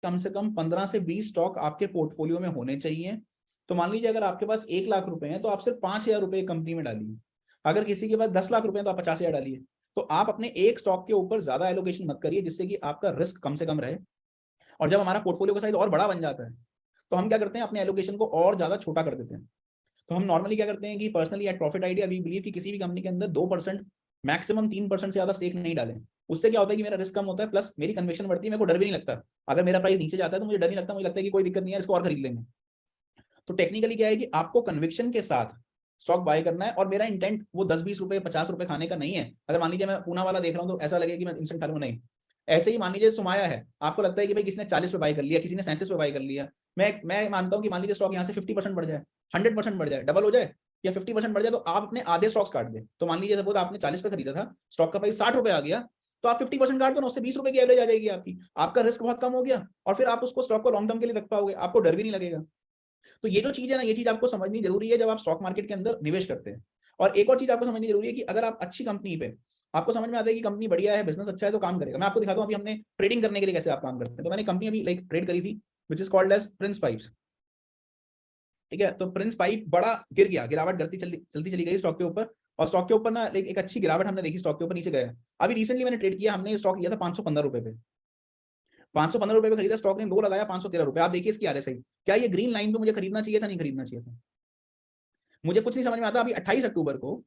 कम से कम 15 से 20 स्टॉक आपके पोर्टफोलियो में होने चाहिए। तो मान लीजिए अगर आपके पास 1 लाख रुपए हैं तो आप सिर्फ 5,000 रुपए कंपनी में डालिए। अगर किसी के पास 10 लाख रुपए हैं तो आप 50,000 डालिए। तो आप अपने एक स्टॉक के ऊपर ज्यादा एलोकेशन मत करिए, जिससे कि आपका रिस्क कम से कम रहे। और जब हमारा पोर्टफोलियो का साइज और बड़ा बन जाता है तो हम क्या करते हैं, अपने एलोकेशन को और ज्यादा छोटा कर देते हैं। तो हम नॉर्मली क्या करते हैं कि personally at profit idea we believe कि किसी भी कंपनी के अंदर 2% मैक्सिमम 3% से ज्यादा स्टेक नहीं डालें। उससे क्या होता है कि मेरा रिस्क कम होता है, प्लस मेरी कन्विक्शन बढ़ती है, मेरे को डर भी नहीं लगता। अगर मेरा प्राइस नीचे जाता है तो मुझे डर नहीं लगता, मुझे लगता है कि कोई दिक्कत नहीं है, इसको और खरीद लेंगे। तो टेक्निकली क्या है कि आपको कन्विक्शन के साथ स्टॉक बाय करना है। और मेरा इंटेंट वो 10-20 रुपए 50 रुपए खाने का नहीं है। अगर मान लीजिए मैं पूना वाला देख रहा हूँ तो ऐसा लगे कि मैं इंस्टेंट खा लूँ, नहीं। ऐसे ही मान लीजिए सुमाया है, आपको लगता है कि भाई किसी ने 40 पे बाय कर लिया, किसी ने 37 पे बाय कर लिया। मैं मानता हूँ कि मान लीजिए स्टॉक यहाँ से 50% बढ़ जाए, 100% बढ़ जाए, डबल हो जाए या 50% बढ़ जाए, तो आप अपने आधे स्टॉक्स काट दे। तो मान लीजिए सपोज आपने 40 पे खरीदा था, स्टॉक का प्राइस 60 रुपए आ गया, तो आप 50% काट दो ना, उससे 20 रुपए की एवरेज आ जाएगी आपकी। आपका रिस्क बहुत कम हो गया और फिर आप उसको स्टॉक को लॉन्ग टर्म के लिए रख पाओगे, आपको डर भी नहीं लगेगा। तो ये जो चीज है ना, ये चीज आपको समझनी जरूरी है जब आप स्टॉक मार्केट के अंदर निवेश करते हैं। और एक और चीज आपको समझनी जरूरी है कि अगर आप अच्छी कंपनी पे, आपको समझ में आता है कि कंपनी बढ़िया है, बिजनेस अच्छा है, तो काम करेगा। मैं आपको दिखाता हूं अभी हमने ट्रेडिंग करने के लिए कैसे आप काम करते हैं। तो मैंने कंपनी अभी लाइक ट्रेड करी थी which is called as Prince Pipes. ठीक है, तो प्रिंस पाइप बड़ा गिर गया, गिरावट चलती चली गई स्टॉक के ऊपर। और स्टॉक के ऊपर ना एक अच्छी गिरावट हमने देखी, स्टॉक के ऊपर नीचे गया। अभी रिसेंटली मैंने ट्रेड किया, हमने स्टॉक लिया था 515 रुपए पे। 515 रुपए पे खरीदा स्टॉक ने, लो लगाया 513 रुपए। आप देखिए इसकी आरएसआई, क्या ये ग्रीन लाइन पे मुझे खरीदना चाहिए था, नहीं खरीदना चाहिए था? मुझे कुछ नहीं समझ में आता। अभी 28 अक्टूबर को,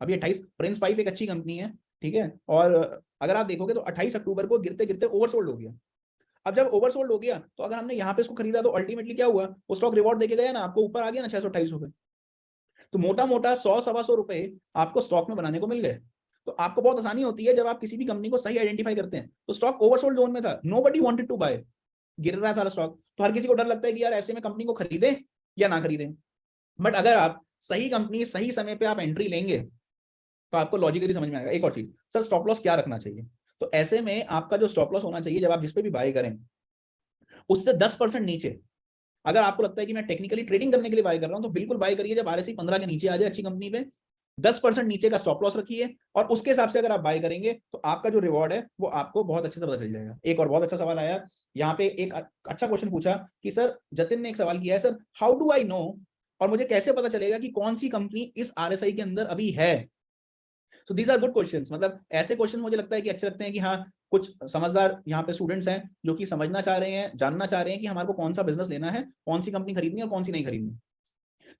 अभी 28, प्रिंस पाइप एक अच्छी कंपनी है, ठीक है। और अगर आप देखोगे तो 28 अक्टूबर को गिरते गिरते ओवरसोल्ड हो गया। अब जब ओवरसोल्ड हो गया तो अगर हमने यहाँ पे इसको खरीदा तो अल्टीमेटली क्या हुआ, वो स्टॉक रिवॉर्ड देके गया ना, आपको ऊपर आ गया ना 628 रुपए। तो मोटा मोटा 100-125 रुपए आपको स्टॉक में बनाने को मिल गए। तो आपको बहुत आसानी होती है जब आप किसी भी कंपनी को सही आइडेंटिफाई करते हैं। तो स्टॉक ओवरसोल्ड जोन में था, नोबडी वांटेड टू बाय, गिर रहा था स्टॉक, तो हर किसी को डर लगता है कि यार ऐसे में कंपनी को खरीदें या ना खरीदें। बट अगर आप सही कंपनी सही समय पे आप एंट्री लेंगे तो आपको लॉजिकली समझ में आएगा। एक और चीज, सर स्टॉप लॉस क्या रखना चाहिए? तो ऐसे में आपका जो स्टॉप लॉस होना चाहिए जब आप जिस पे भी बाय करें, उससे 10% नीचे। अगर आपको लगता है कि मैं टेक्निकली ट्रेडिंग करने के लिए बाय कर रहा हूं तो बिल्कुल बाय करिए जब आरएसआई 15 के नीचे आ जाए अच्छी कंपनी पे। 10% नीचे का स्टॉप लॉस रखिए और उसके हिसाब से अगर आप बाय करेंगे तो आपका जो रिवॉर्ड है वो आपको बहुत अच्छे से पता चल जाएगा। एक और बहुत अच्छा सवाल आया यहाँ पे, एक अच्छा क्वेश्चन पूछा कि सर जतिन ने एक सवाल किया है, sir how do I know, और मुझे कैसे पता चलेगा कि कौन सी कंपनी इस आरएसआई के अंदर अभी है? So these are good questions. मतलब ऐसे क्वेश्चन मुझे लगता है कि अच्छे लगते हैं कि हाँ, कुछ समझदार यहाँ पे स्टूडेंट्स हैं जो कि समझना चाह रहे हैं, जानना चाह रहे हैं कि हमारे को कौन सा बिजनेस लेना है, कौन सी कंपनी खरीदनी है और कौन सी नहीं खरीदनी।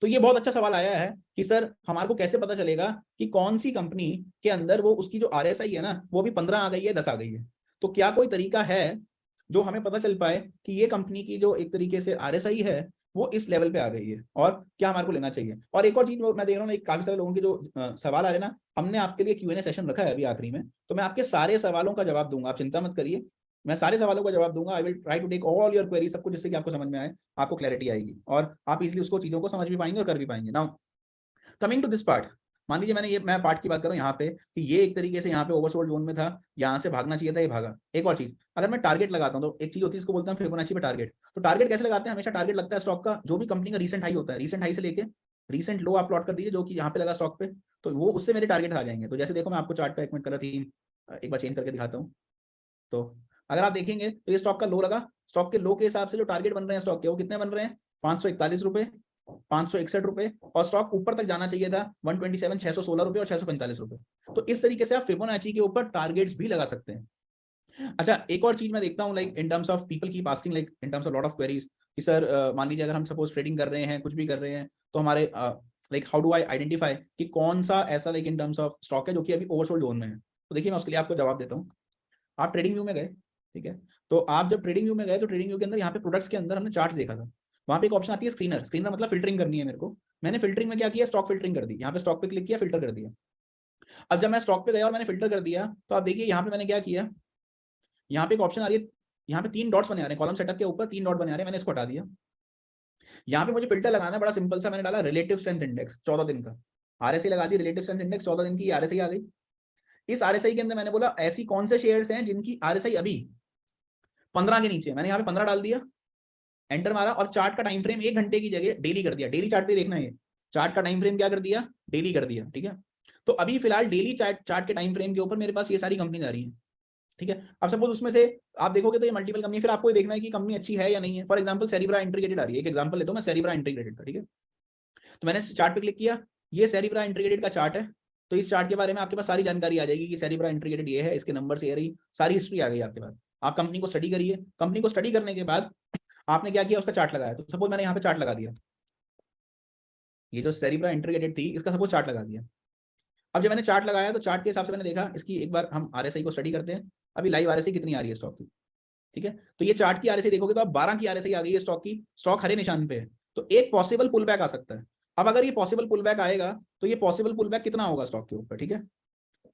तो ये बहुत अच्छा सवाल आया है कि सर हमारे को कैसे पता चलेगा कि कौन सी कंपनी के अंदर वो उसकी जो आरएसआई है ना वो भी 15 आ गई है, 10 आ गई है। तो क्या कोई तरीका है जो हमें पता चल पाए कि ये कंपनी की जो एक तरीके से आरएसआई है वो इस लेवल पे आ गई है और क्या हमारे को लेना चाहिए? और एक और चीज मैं देख रहा हूँ, काफी सारे लोगों के जो सवाल आ रहे हैं ना, हमने आपके लिए क्यूएनए सेशन रखा है अभी आखिरी में, तो मैं आपके सारे सवालों का जवाब दूंगा, आप चिंता मत करिए। मैं सारे सवालों का जवाब दूंगा। I will try to take all your query, सब कुछ, जिससे कि आपको समझ में आए, आपको क्लैरिटी आएगी और आप इजीली उसको चीजों को समझ भी पाएंगे और कर भी पाएंगे। Now coming to this part, मान लीजिए मैं पार्ट की बात कर रहा हूँ यहाँ पे कि ये एक तरीके से यहाँ पे ओवरसोल्ड जोन में था, यहाँ से भागना चाहिए था, ये भागा। एक और चीज, अगर मैं टारगेट लगाता हूँ तो एक चीज होती है इसको बोलते हैं फिबोनाची पे टारगेट। तो टारगेट कैसे लगाते हैं? हमेशा टारगेट लगता है स्टॉक का जो भी कंपनी का रीसेंट हाई होता है, रीसेंट हाई से लेके रीसेंट लो आप प्लॉट कर दीजिए जो कि यहाँ पे लगा स्टॉक पे, तो वो उससे मेरे टारगेट आ जाएंगे। तो जैसे देखो मैं आपको चार्ट पे एक मिनट कर रहा थी, एक बार चेंज करके दिखाता हूँ। तो अगर आप देखेंगे तो ये स्टॉक का लो लगा, स्टॉक के लो के हिसाब से जो टारगेट बन रहे हैं स्टॉक के वो कितने बन रहे हैं? 541 रुपए, 561 रुपए, और स्टॉक ऊपर तक जाना चाहिए था 127, 616 रुपए और 645 रुपए। तो इस तरीके से आप फिबोनाची के ऊपर टारगेट्स भी लगा सकते हैं। अच्छा, एक और चीज मैं देखता हूँ like in terms of people keep asking like in terms of lot of queries कि सर मान लीजिए अगर हम सपोज ट्रेडिंग कर रहे हैं, कुछ भी कर रहे हैं, तो हमारे like how do I identify कि कौन सा ऐसा like in terms of stock है जो कि अभी ओवरसोल्ड जोन में है? तो देखिए मैं उसके लिए आपको जवाब देता हूँ। आप ट्रेडिंग व्यू में गए, ठीक है, तो आप जब ट्रेडिंग व्यू में गए तो ट्रेडिंग व्यू के अंदर यहाँ पे प्रोडक्ट्स के अंदर हमने चार्ट देखा था, वहां पे एक ऑप्शन आती है स्क्रीनर। स्क्रीनर मतलब फिल्टरिंग करनी है मेरे को। मैंने फिल्टरिंग में क्या किया, स्टॉक फिल्टरिंग कर दी। यहाँ पे स्टॉक पे क्लिक किया, फिल्टर कर दिया। अब जब मैं स्टॉक पे गया और मैंने फिल्टर कर दिया तो आप देखिए यहाँ पे मैंने क्या किया, यहाँ पे एक ऑप्शन आ रही है, यहाँ पे 3 डॉट्स बने आ रहे हैं, कॉलम सेटअप के ऊपर 3 डॉट बने आ रहे हैं, मैंने इसको हटा दिया। यहाँ पे मुझे फिल्टर लगाना है, बड़ा सिंपल सा, मैंने डाला रिलेटिव स्ट्रेंथ इंडेक्स 14 दिन का, आरएसआई लगा दी, रिलेटिव स्ट्रेंथ इंडेक्स 14 दिन की आरएसआई आ गई। इस आरएसआई के अंदर मैंने बोला ऐसी कौन से शेयर्स हैं जिनकी आरएसआई अभी 15 के नीचे, मैंने यहाँ पे 15 डाल दिया, एंटर मारा और चार्ट का टाइम फ्रेम 1 घंटे की जगह डेली कर दिया। डेली चार्ट पे देखना है, चार्ट का टाइम फ्रेम क्या कर दिया, डेली कर दिया, ठीक है। तो अभी फिलहाल डेली चार्ट के टाइम फ्रेम के ऊपर मेरे पास ये सारी कंपनी आ रही है। ठीक है। अब सपोज उसमें से आप देखोगे तो ये मल्टीपल कंपनी, फिर आपको ये देखना है कि कंपनी अच्छी है या नहीं है। फॉर एग्जांपल सेरिब्रा इंटीग्रेटेड आ रही है, एक एग्जांपल लेता हूं मैं सेरिब्रा इंटीग्रेटेड का, ठीक है। तो मैंने चार्ट पे क्लिक किया, ये सेरिब्रा इंटीग्रेटेड का चार्ट है। तो इस चार्ट के बारे में आपके पास सारी जानकारी आ जाएगी कि सेरिब्रा इंटीग्रेटेड ये है, इसके नंबर ये रही, सारी हिस्ट्री आ गई आपके पास। आप कंपनी को स्टडी करिए, कंपनी को स्टडी करने के बाद आपने क्या किया, उसका चार्ट लगाया। तो सपोज मैंने यहाँ पे चार्ट लगा दिया, ये जो सेरिब्रा इंटीग्रेटेड थी इसका सपोज चार्ट लगा दिया। अब जब मैंने चार्ट लगाया तो चार्ट के हिसाब से मैंने देखा, इसकी एक बार हम आरएसआई को स्टडी करते हैं। अभी लाइव आरएसआई कितनी आ रही है स्टॉक की, ठीक है। तो ये चार्ट की आरएसआई देखोगे तो अब 12 की आरएसआई आ गई है स्टॉक की, स्टॉक हरे निशान पे है। तो एक पॉसिबल पुल बैक आ सकता है। अब अगर ये पॉसिबल पुल बैक आएगा तो ये पॉसिबल पुल बैक कितना होगा स्टॉक के ऊपर, ठीक है।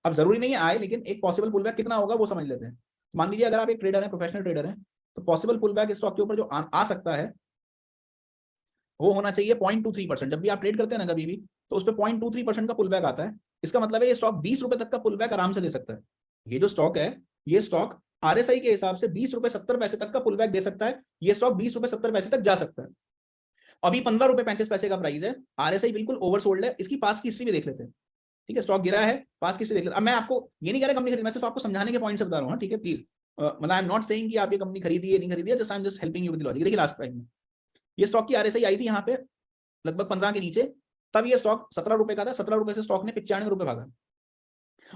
अब जरूरी नहीं है आए, लेकिन एक पॉसिबल पुल बैक कितना होगा वो समझ लेते हैं। मान लीजिए अगर आप एक ट्रेडर हैं, प्रोफेशनल ट्रेडर हैं, तो पॉसिबल पुल बैक स्टॉक के ऊपर जो आ सकता है वो होना चाहिए 0.23%। जब भी आप ट्रेड करते हैं ना कभी भी, तो उस पर 0.23% का पुल बैक आता है। इसका मतलब है ये स्टॉक 20 रुपए तक का पुल बैक आराम से दे सकता है। ये जो स्टॉक है, ये स्टॉक आरएसआई के हिसाब से 20 रुपए 70 पैसे तक का पुल बैक दे सकता है। ये स्टॉक 20 रुपए 70 पैसे तक जा सकता है। अभी 15 रुपए 35 पैसे का प्राइस है, आरएसआई बिल्कुल ओवरसोल्ड है। इसकी पास की हिस्ट्री भी देख लेते हैं, ठीक है। स्टॉक गिरा है, पास की हिस्ट्री देख लेते हैं। अब मैं आपको ये नहीं कह रहा कंपनी खरीदी, मैं सिर्फ आपको समझाने के पॉइंट से बता रहा हूँ, ठीक है। प्लीज मतलब आई एम नॉट सेइंग कि आप ये कंपनी खरीदी है नहीं खरीदी है, just I am just helping you with logic. देखिए लास्ट टाइम में ये स्टॉक की आरएसआई आई थी यहाँ पे लगभग 15 के नीचे, तब ये स्टॉक 17 रुपए का था। 17 रुपए से स्टॉक ने 95 रुपए भागा,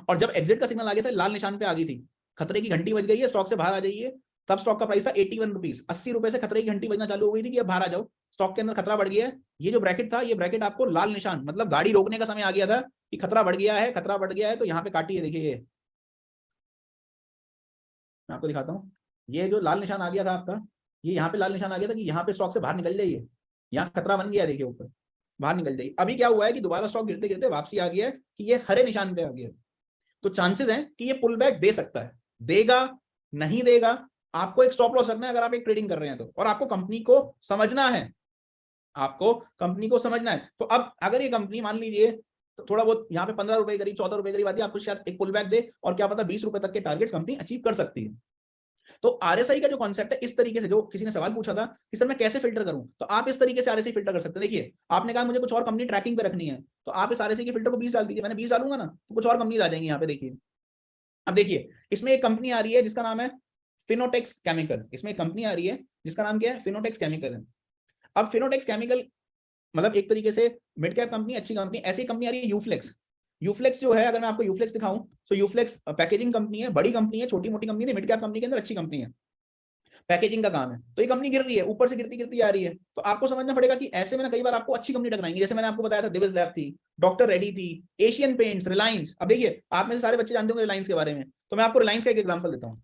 और जब एग्जिट का सिग्नल आ गया था, लाल निशान पे आ गई थी, खतरे की घंटी बज गई है, स्टॉक से बाहर आ जाइए, तब स्टॉक का प्राइस था 81 रुपीज। 80 रुपए से खतरे की घंटी बजना चालू हो गई थी कि अब बाहर आ जाओ, स्टॉक के अंदर खतरा बढ़ गया है। ये जो ब्रैकेट था, ये ब्रैकेट आपको लाल निशान मतलब गाड़ी रोकने का समय आ गया था कि खतरा बढ़ गया है, खतरा बढ़ गया है। तो यहाँ पे काटिए, देखिए ये मैं आपको दिखाता हूँ, ये जो लाल निशान आ गया था आपका, ये यहाँ पे लाल निशान आ गया था कि यहाँ पे स्टॉक से बाहर निकल जाइए, यहाँ खतरा बन गया, देखिए ऊपर बाहर निकल जाइए। अभी क्या हुआ है कि दोबारा स्टॉक गिरते गिरते वापसी आ गया है कि ये हरे निशान पे आ गया। तो चांसेस हैं कि ये पुल बैक दे सकता है, देगा नहीं देगा। आपको एक स्टॉप लॉस रखना है अगर आप एक ट्रेडिंग कर रहे हैं तो, और आपको कंपनी को समझना है, आपको कंपनी को समझना है। तो अब अगर ये कंपनी मान लीजिए तो थोड़ा बहुत यहाँ पे 15 रुपए करीब 14 रुपए करीब आती है, आपको शायद एक पुल बैक दे, और क्या पता 20 रुपए तक के टारगेट्स कंपनी अचीव कर सकती है। तो आरएसआई का जो कॉन्सेप्ट है, इस तरीके से, जो किसी ने सवाल पूछा था कि सर मैं कैसे फिल्टर करूं, तो आप इस तरीके से आरएसआई फिल्टर कर सकते हैं। देखिए आपने कहा मुझे कुछ और कंपनी ट्रैकिंग पे रखनी है, तो आप इस आरएसआई के फिल्टर को 20 डाल दीजिए। मैंने 20 डालूंगा ना तो कुछ और कंपनीज आ जाएंगी यहाँ पे, देखिए। अब देखिए इसमें एक कंपनी आ रही है जिसका नाम है फिनोटेक्स केमिकल। इसमें एक कंपनी आ रही है जिसका नाम क्या है, फिनोटेक्स केमिकल है। अब फिनोटेक्स केमिकल मतलब एक तरीके से मिड कैप कंपनी, अच्छी कंपनी। ऐसी कंपनी आ रही है यूफ्लेक्स। यूफ्लेक्स जो है, अगर मैं आपको यूफ्लेक्स दिखाऊं तो यूफ्लेक्स पैकेजिंग कंपनी है, बड़ी कंपनी है, छोटी मोटी कंपनी है, मिड कैप कंपनी के अंदर अच्छी कंपनी है, पैकेजिंग का काम है। तो ये कंपनी गिर रही है, ऊपर से गिरती गिरती आ रही है। तो आपको समझना पड़ेगा कि ऐसे में ना कई बार आपको अच्छी कंपनी टकराएंगी। जैसे मैंने आपको बताया था दिविज लैब थी, डॉक्टर रेड्डी थी, एशियन पेंट्स, रिलायंस। अब देखिए आप में से सारे बच्चे जानते होंगे रिलायंस के बारे में, तो मैं आपको रिलायंस का एक एग्जांपल देता हूँ।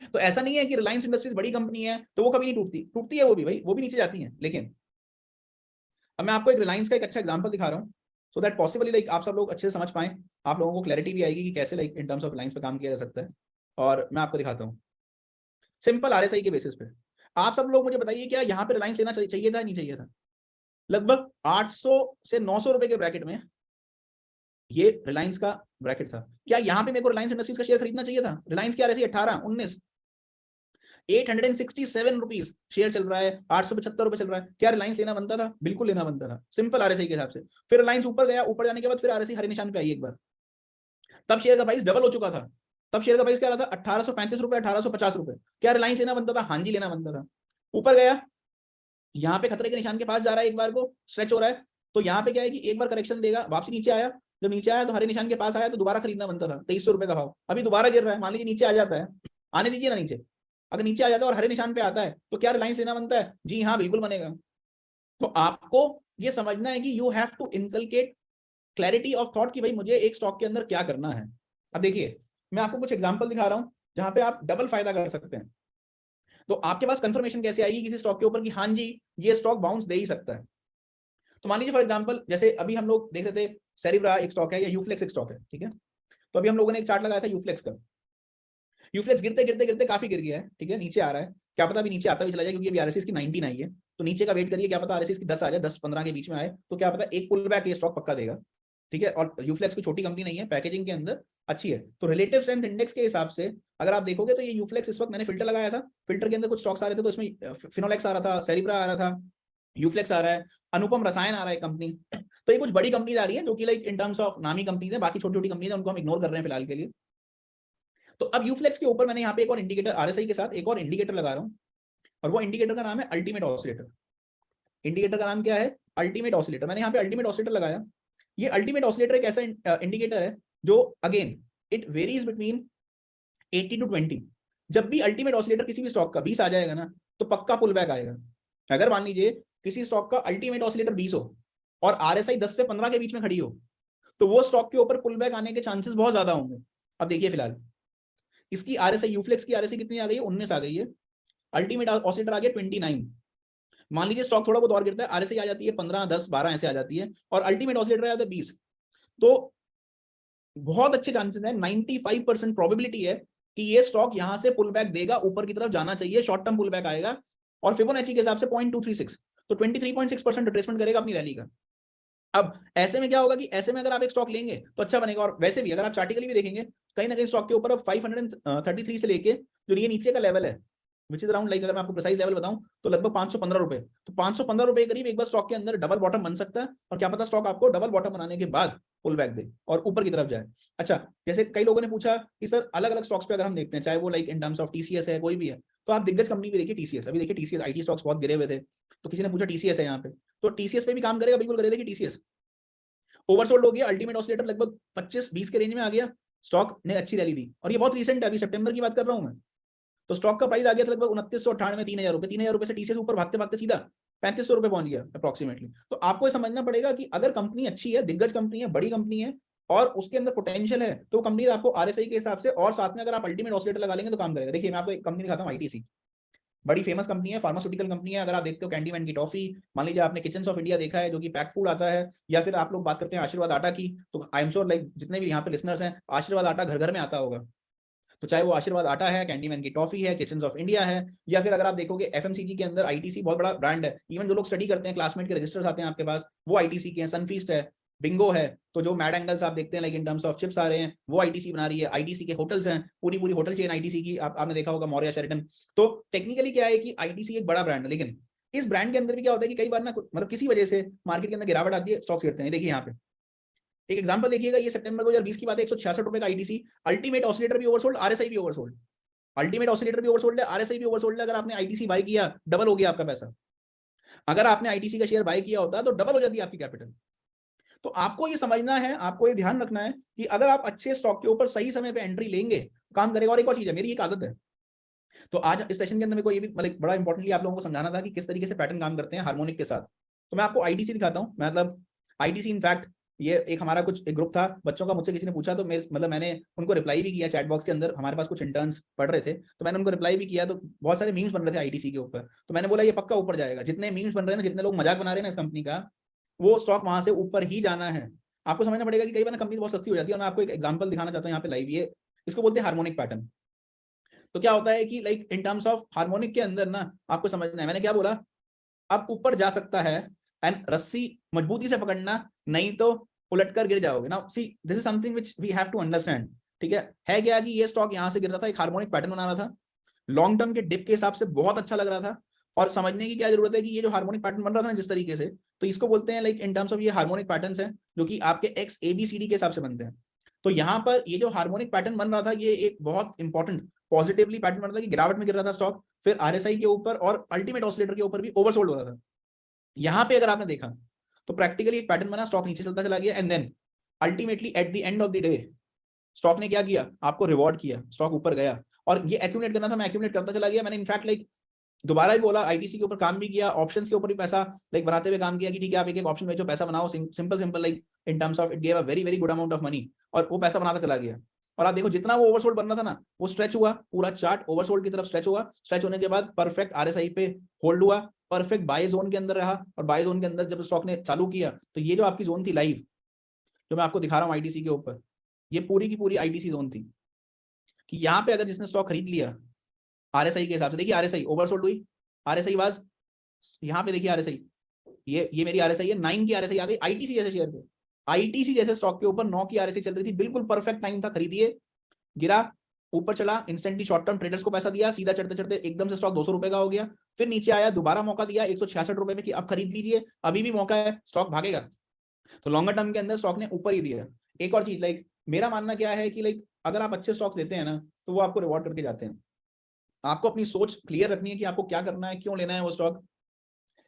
तो ऐसा नहीं है कि रिलायंस इंडस्ट्रीज बड़ी कंपनी है तो वो कभी नहीं टूटती, टूटती है वो भी भाई, वो भी नीचे जाती है। लेकिन अब मैं आपको एक रिलायंस का एक अच्छा एग्जांपल दिखा रहा हूँ, सो दैट पॉसिबली लाइक आप सब लोग अच्छे से समझ पाएं, आप लोगों को क्लैरिटी भी आएगी कि कैसे like in terms of Reliance पे काम किया जा सकता है। और मैं आपको दिखाता हूँ सिंपल आरएसआई के बेसिस पे। आप सब लोग मुझे बताइए क्या यहाँ पे रिलायंस लेना चाहिए था नहीं चाहिए था? लगभग 800 से 900 रुपए के ब्रैकेट में ये रिलायंस का ब्रैकेट था। क्या यहाँ पे मेरे को रिलायंस इंडस्ट्रीज का शेयर खरीदना चाहिए था? रिलायंस की आरएसआई 18 19 867 रुपीज शेयर चल रहा है, 875 रुपए चल रहा है। क्या रिलायंस लेना बनता था? बिल्कुल लेना बनता था, सिंपल आरएसआई के हिसाब से। फिर रिलायंस ऊपर गया, ऊपर जाने के बाद फिर आरएसआई हरे निशान पे आई एक बार, तब शेयर का प्राइस डबल हो चुका था। तब शेयर का प्राइस क्या रहा था? 1835 रुपए, 1850 रुपए। क्या रिलायंस लेना बनता था? हाँ जी लेना बनता था। ऊपर गया, यहाँ पे खतरे के निशान के पास जा रहा है, एक बार को स्ट्रेच हो रहा है, तो यहाँ पे क्या है कि एक बार करेक्शन देगा, वापसी नीचे आया, जब नीचे आया तो हरे निशान के पास आया, तो दोबारा खरीदना बनता था 2300 रुपए का भाव। अभी दोबारा गिर रहा है, मान लीजिए नीचे आ जाता है, आने दीजिए ना नीचे, अगर नीचे आ जाता है और हरे निशान पे आता है तो क्या रिलायंस लेना बनता है? जी हाँ बिल्कुल बनेगा। तो आपको ये समझना है कि you have to inculcate clarity of thought कि भाई मुझे एक स्टॉक के अंदर क्या करना है। अब देखिए मैं आपको कुछ एग्जांपल दिखा रहा हूं जहां पे आप डबल फायदा कर सकते हैं। तो आपके पास कंफर्मेशन कैसे आएगी किसी स्टॉक के ऊपर कि हाँ जी ये स्टॉक बाउंस दे ही सकता है? तो मान लीजिए फॉर एग्जांपल जैसे अभी हम लोग देख रहे थे सेरिब्रा एक स्टॉक है या यूफ्लेक्स एक स्टॉक है, ठीक है। तो अभी हम लोगों ने एक चार्ट लगाया था यूफ्लेक्स का। यूफ्लेक्स गिरते गिरते गिरते काफी गिर गया है, ठीक है, नीचे आ रहा है। क्या पता अभी नीचे आता भी चला जाए, क्योंकि अभी आरएसआई की 19 आई है, तो नीचे का वेट करिए, क्या पता आरएसआई की 10 आ जाए, 10-15 के बीच में आए, तो क्या पता एक पुल बैक ये स्टॉक पक्का देगा, ठीक है। और यूफ्लेक्स की छोटी कंपनी नहीं है, पैकेजिंग के अंदर अच्छी है। तो रिलेटिव स्ट्रेंथ इंडेक्स के हिसाब से अगर आप देखोगे तो ये यूफ्लेक्स इस वक्त मैंने फिल्टर लगाया था, फिल्टर के अंदर कुछ स्टॉक्स आ रहे थे, तो इसमें फिनोलेक्स आ रहा था, सेरिब्रा आ रहा था, यूफ्लेक्स आ रहा है, अनुपम रसायन आ रहा है कंपनी। तो ये कुछ बड़ी कंपनीज आ रही है जो कि लाइक इन टर्म्स ऑफ नामी कंपनीज है, बाकी छोटी छोटी कंपनीज है उनको हम इग्नोर कर रहे हैं फिलहाल के लिए। तो अब यूफ्लेक्स के ऊपर मैंने यहाँ पे एक और इंडिकेटर आरएसआई के साथ एक और इंडिकेटर लगा रहा हूँ, और वो इंडिकेटर का नाम है अल्टीमेट ऑसिलेटर। इंडिकेटर का नाम क्या है? Ultimate oscillator. मैंने यहाँ पे अल्टीमेट ऑसिलेटर लगाया। ये अल्टीमेट ऑसिलेटर एक ऐसा इंडिकेटर है जो again it varies between 80 to 20। जब भी अल्टीमेट ऑसिलेटर किसी भी स्टॉक का 20 आ जाएगा ना, तो पक्का पुल बैक आएगा। अगर मान लीजिए किसी स्टॉक का अल्टीमेट ऑसिलेटर 20 हो और आरएसआई 10 से 15 के बीच में खड़ी हो, तो वो स्टॉक के ऊपर पुल बैक आने के चांसेस बहुत ज्यादा होंगे। अब देखिए फिलहाल इसकी आरएसआई, यूफ्लेक्स की आरएसआई कितनी आ गई है? 19 आ गई है। अल्टीमेट ऑसिलेटर आ गया 29। मान लीजिए स्टॉक थोड़ा बहुत और गिरता है, आरएसआई आ जाती है 15, 10, 12 ऐसे आ जाती है, और अल्टीमेट ऑसिलेटर आ जाता है 20। तो बहुत अच्छे चांसेस है, 95% प्रोबेबिलिटी है कि ये स्टॉक यहां से पुल बैक देगा, ऊपर की तरफ जाना चाहिए, शॉर्ट टर्म पुल बैक आएगा, और फिबोनाची के हिसाब से 0.236, तो 23.6% रिट्रेसमेंट करेगा अपनी रैली का। अब ऐसे में क्या होगा कि ऐसे में अगर आप एक स्टॉक लेंगे तो अच्छा बनेगा। और वैसे भी अगर आप चार्टिकली भी देखेंगे, कहीं ना कहीं स्टॉक के ऊपर अब 533 से लेके जो ये नीचे का लेवल है, विच इज अराउंड लाइक, अगर मैं आपको प्रिसाइज लेवल बताऊं तो लगभग 515 रुपए। तो 515 रुपए करीब एक बार स्टॉक के अंदर डबल बॉटम बन सकता है, और क्या पता स्टॉक आपको डबल बॉटम बनाने के बाद पुल बैक दे और ऊपर की तरफ जाए। अच्छा, जैसे कई लोगों ने पूछा कि सर अलग अलग स्टॉक्स पे अगर हम देखते हैं, चाहे वो like in terms of TCS है, कोई भी है, तो आप दिग्गज कंपनी भी देखिए टीसीएस। अभी देखिए टीसीएस आईटी स्टॉक्स बहुत गिरे हुए थे, तो किसी ने पूछा टीसीएस है यहाँ पे, तो टीसीएस पे भी काम करेगा, बिल्कुल करेगा कि टीसीएस ओवरसोल्ड हो गया। अल्टीमेट ऑसिलेटर लगभग 25-20 के रेंज में आ गया, स्टॉक ने अच्छी रैली दी, और ये बहुत रिसेंट है, अभी सितंबर की बात कर रहा हूं मैं। तो स्टॉक का प्राइस आ गया था लगभग 2998, 3000 रुपए। 3000 रुपए से टीसीएस ऊपर भागते भागते सीधा 3500 रुपए पहुंच गया अप्रोक्सीमेटली। तो आपको ये समझना पड़ेगा कि अगर कंपनी अच्छी है, दिग्गज कंपनी है, बड़ी कंपनी है, और उसके अंदर पोटेंशियल है, तो कंपनी आपको आरएसआई के हिसाब से, और साथ में अगर आप अल्टीमेट ऑसिलेटर लगा लेंगे तो काम करेगा। देखिए मैं आपको एक कंपनी दिखाता हूँ, आईटीसी, बड़ी फेमस कंपनी है, फार्मास्यूटिकल कंपनी है। अगर आप देखते हो कैंडीमैन की टॉफी, मान लीजिए आपने किचन्स ऑफ इंडिया देखा है जो कि पैक फूड आता है, या फिर आप लोग बात करते हैं आशीर्वाद आटा की, तो आई एम श्योर लाइक जितने भी यहाँ पे लिसनर्स हैं, आशीर्वाद आटा घर घर में आता होगा। तो चाहे वो आशीर्वाद आटा है, कैंडीमैन की टॉफी है, किचन्स ऑफ इंडिया है, या फिर अगर आप देखोगे एफएमसीजी के अंदर आईटीसी बहुत बड़ा ब्रांड है। इवन जो लोग स्टडी करते हैं, क्लासमेट के रजिस्टर्स आते हैं आपके पास, वो आईटीसी के हैं। सनफीस्ट है, बिंगो है, तो जो मैड एंगल्स आप देखते हैं like in terms of chips आ रहे हैं, वो आईटीसी बना रही है। आईटीसी के होटल्स हैं, पूरी पूरी होटल चेन आईटीसी की, आपने देखा होगा मौर्या, शेरेटन। तो टेक्निकली क्या है कि आईटीसी एक बड़ा ब्रांड है, लेकिन इस ब्रांड के अंदर भी क्या होता है कि कई बार ना मतलब किसी वजह से मार्केट के अंदर गिरावट आती है, स्टॉक्स गिरते हैं। देखिए यहाँ पे एक एग्जांपल देखिएगा, ये सितंबर 2020 की बात है, 166 रुपए का आईटीसी। अल्टीमेट ऑसिलेटर भी ओवरसोल्ड, आरएसआई भी ओवरसोल्ड। अल्टीमेट ऑसिलेटर भी ओवरसोल्ड है, आरएसआई भी ओवरसोल्ड है। अगर आपने आईटीसी बाय किया, डबल हो गया आपका पैसा। अगर आपने आईटीसी का शेयर बाय किया होता तो डबल हो जाती है आपकी कैपिटल। तो आपको ये समझना है, आपको ये ध्यान रखना है कि अगर आप अच्छे स्टॉक के ऊपर सही समय पे एंट्री लेंगे, काम करेगा। और एक और चीज है, मेरी एक आदत है, तो आज इस सेशन के अंदर मेरे को ये भी मतलब बड़ा इंपॉर्टेंटली आप लोगों को समझाना था कि किस तरीके से पैटर्न काम करते हैं हार्मोनिक के साथ। तो मैं आपको आईटीसी दिखाता हूँ। मतलब आईटीसी इनफैक्ट ये एक हमारा कुछ एक ग्रुप था बच्चों का, मुझसे किसी ने पूछा, तो मैंने उनको रिप्लाई भी किया चैट बॉक्स के अंदर। हमारे पास कुछ इंटर्न्स पढ़ रहे थे, तो मैंने उनको रिप्लाई भी किया। तो बहुत सारे मीम्स बन रहे थे आईटीसी के ऊपर, तो मैंने बोला ये पक्का ऊपर जाएगा। जितने मीम्स बन रहे हैं ना, जितने लोग मजाक बना रहे हैं ना इस कंपनी का, वो स्टॉक वहां से ऊपर ही जाना है। आपको समझना पड़ेगा कि कई बार कंपनी बहुत सस्ती हो जाती है। और मैं आपको एक एग्जांपल दिखाना चाहता हूँ यहाँ पे लाइव, ये इसको बोलते हैं हार्मोनिक पैटर्न। तो क्या होता है कि like in terms of harmonic के अंदर ना, आपको समझना है, मैंने क्या बोला, अब ऊपर जा सकता है एंड रस्सी मजबूती से पकड़ना, नहीं तो उलटकर गिर जाओगे ना। See this is something which we have to understand. ठीक है क्या कि ये स्टॉक यहां से गिर रहा था, एक हार्मोनिक पैटर्न बना रहा था, लॉन्ग टर्म के डिप के हिसाब से बहुत अच्छा लग रहा था। और समझने की क्या जरूरत है कि ये जो हार्मोनिक पैटर्न बन रहा था ना जिस तरीके से, तो इसको बोलते हैं लाइक इन टर्म्स ऑफ ये हार्मोनिक पैटर्न्स हैं जो कि आपके एक्स एबीसीडी के हिसाब से बनते हैं। तो यहाँ पर ये जो हार्मोनिक पैटर्न बन रहा था, ये एक बहुत इंपॉर्टेंट पॉजिटिवली पैटर्न बन रहा था कि गिरावट में गिर रहा था स्टॉक, फिर आरएसआई के ऊपर और अल्टीमेट ऑसिलेटर के ऊपर भी ओवरसोल्ड हो रहा था। यहाँ पे अगर आपने देखा तो प्रैक्टिकली एक पैटर्न बना, स्टॉक नीचे चलता चला गया, and then ultimately at the end of the day stock ने क्या किया, आपको रिवॉर्ड किया, स्टॉक ऊपर गया। और ये एक्यूमुलेट करना था, मैं एक्यूमुलेट करता चला गया। मैंने इनफैक्ट लाइक दोबारा भी बोला, आईटीसी के ऊपर काम भी किया, ऑप्शंस के ऊपर भी पैसा लाइक बनाते हुए काम किया कि ठीक है आप एक एक ऑप्शन बेचो, पैसा बनाओ, simple like in terms of it gave a very very good amount of money, और वो पैसा बनाता चला गया। और आप देखो जितना वो ओवरसोल्ड बनना था ना, वो स्ट्रेच हुआ, पूरा चार्ट ओवरसोल्ड की तरफ स्ट्रेच हुआ। स्ट्रेच होने के बाद परफेक्ट आरएसआई पे होल्ड हुआ, परफेक्ट बाय जोन के अंदर रहा। और बाय जोन के अंदर जब स्टॉक ने चालू किया, तो ये जो आपकी जोन थी लाइव, जो मैं आपको दिखा रहा हूँ आईटीसी के ऊपर, ये पूरी की पूरी आईटीसी जोन थी कि यहाँ पे अगर जिसने स्टॉक खरीद लिया आरएसआई के हिसाब से, देखिए आरएसआई ओवरसोल्ड हुई, आरएसआई वाज यहाँ पे देखिए आरएसआई, ये मेरी आरएसआई है, 9 की आरएसआई आ गई आईटीसी जैसे शेयर पे। आईटीसी जैसे स्टॉक के ऊपर 9 की आरएसआई चल रही थी, बिल्कुल परफेक्ट टाइम था, खरीदिए, गिरा, ऊपर चला, इंस्टेंटली शॉर्ट टर्म ट्रेडर्स को पैसा दिया, सीधा चढ़ते चढ़ते एकदम से स्टॉक 200 रुपए का हो गया। फिर नीचे आया, दोबारा मौका दिया 166 रुपए में कि अब खरीद लीजिए, अभी भी मौका है, स्टॉक भागेगा। तो लॉन्गर टर्म के अंदर स्टॉक ने ऊपर ही दिया। एक और चीज लाइक मेरा मानना क्या है कि लाइक अगर आप अच्छे स्टॉक्स लेते हैं ना तो वो आपको रिवॉर्ड करके जाते हैं। आपको अपनी सोच क्लियर रखनी है कि आपको क्या करना है, क्यों लेना है वो स्टॉक।